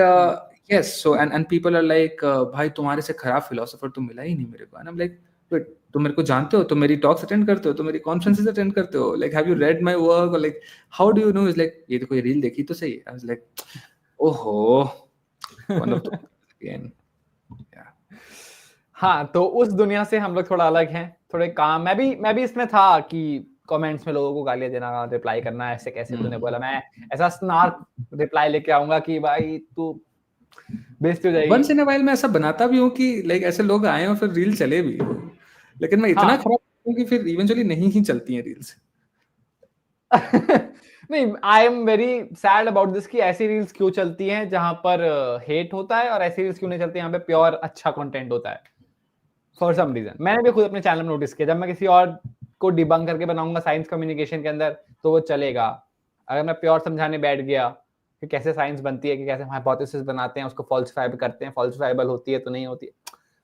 yes. So and people are like, भाई तुम्हारे से खराब philosopher तो मिला ही नहीं मेरे को. And I'm like, wait, तुम मेरे को जानते हो? तुम मेरी talks attend करते हो? तुम मेरी conferences attend करते हो? Like, have you read my work? Or like, how do you know? Is like, ये तो कोई reel देखी तो सही. I was like, oh, one of the again. Yeah. हाँ, तो उस दुनिया से हम लोग थोड़ा अलग हैं, थोड़े काम। मैं भी इसमें था कि कमेंट्स में लोगों को गालियां देना, रिप्लाई करना, ऐसे कैसे तूने बोला। मैं ऐसा स्नार्क रिप्लाई लेके आऊंगा कि भाई तू बेइज्जती हो जाएगी। वंस इन अ वाइल मैं ऐसा बनाता भी हूँ कि लाइक ऐसे लोग आए और फिर रील चले भी, लेकिन मैं इतना खराब हूँ कि फिर इवेंचुअली नहीं ही चलती हैं रील्स। नहीं, I am very sad about this कि ऐसी रील्स क्यों चलती हैं जहां पर हेट होता है, और ऐसी रील्स क्यों नहीं चलती यहाँ पे प्योर अच्छा कंटेंट होता है। फॉर सम रीजन मैंने भी खुद अपने चैनल में नोटिस किया, जब मैं किसी और को डिबंक करके बनाऊंगा साइंस कम्युनिकेशन के अंदर तो वो चलेगा। अगर मैं प्योर समझाने बैठ गया कि कैसे साइंस बनती है, कि कैसे हाइपोथेसिस बनाते हैं, उसको फॉल्सिफाई करते हैं, फॉल्सिफाइबल होती है तो नहीं होती,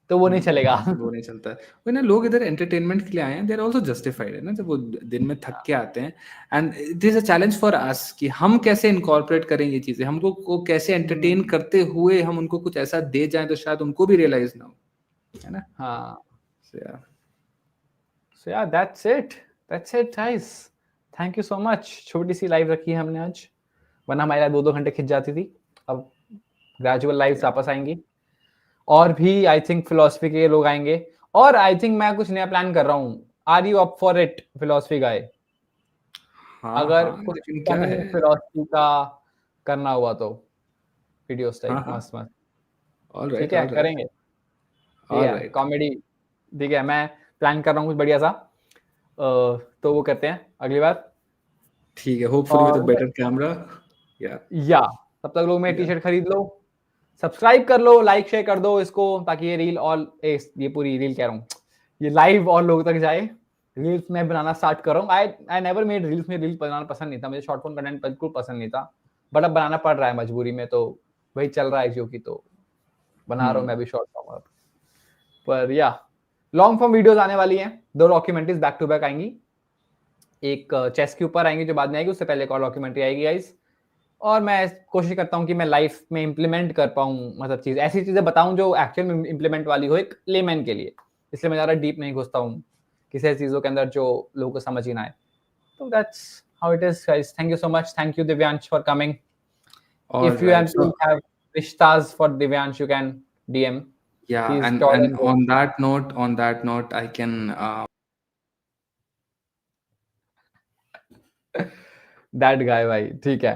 तो वो नहीं चलेगा। वो नहीं चलता है। वो ना, लोग इधर एंटरटेनमेंट के लिए आए हैं, दे आर आल्सो जस्टिफाइड, है ना, जब वो दिन में थक के आते हैं। And it is a challenge for us कि हम कैसे इनकॉर्पोरेट करें ये चीजें, हमको को कैसे एंटरटेन करते हुए हम उनको कुछ ऐसा दे जाएं तो शायद उनको भी रियलाइज ना हो, है ना? हाँ, So yeah, that's it guys, thank you so much. छोटी सी लाइव रखी है हमने आज, वरना हमारे 2-2 घंटे खिंच जाती थी। अब ग्रेजुअल लाइव वापस आएंगी, और भी आई थिंक फिलोसफी के लोग आएंगे, और आई थिंक मैं कुछ नया प्लान कर रहा हूँ। Are you up for it philosophy guy? अगर कुछ क्या है, फिलोसफी का करना हुआ तो वीडियोस टाइप मस्त मस्त, ऑल ठीक राइट, है, करेंगे। ठीक है, राइट, कॉमेडी, ठीक है, मैं प्लान कर रहा हूँ कुछ बढ़िया सा। तो वो करते हैं अगली बार, ठीक है, hopefully with a better camera. या तब तक लोग मेरी टी शर्ट खरीद लो, सब्सक्राइब कर लो, लाइक शेयर कर दो इसको, ताकि ये रील और ये पूरी रील कह रहा हूँ, ये लाइव और लोगों तक जाए। रील्स मैं बनाना स्टार्ट कर रहा हूँ। आई नेवर मेड रील्स, में रील्स बनाना पसंद नहीं था मुझे, शॉर्ट फॉर्म कंटेंट बिल्कुल पसंद नहीं था, बट अब बनाना पड़ रहा है मजबूरी में, तो वही चल रहा है क्योंकि, तो बना रहा हूँ मैं भी शॉर्ट फॉर्म अब। पर या लॉन्ग फॉर्म वीडियोस आने वाली हैं, 2 डॉक्यूमेंट्रीज बैक टू बैक आएंगी। एक चेस के ऊपर आएंगी जो बाद में आएगी, उससे पहले एक और डॉक्यूमेंट्री आएगी गाइस। और मैं कोशिश करता हूँ कि मैं लाइफ में इंप्लीमेंट कर पाऊँ, मतलब चीज ऐसी चीजें बताऊं जो एक्चुअल में इंप्लीमेंट वाली हो एक लेमैन के लिए। इसलिए मैं ज़्यादा डीप नहीं घुसता हूँ किसी ऐसी चीज़ों के अंदर जो लोगों को समझ ही ना आए। तो that's how it is guys. Thank you so much, thank you Divyansh for coming. If you have rishtas for Divyansh, you can DM. Yeah, He's and tall and good. on that note, I can That guy, bhai. ठीक है.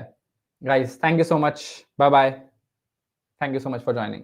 Guys, thank you so much. Bye bye. Thank you so much for joining.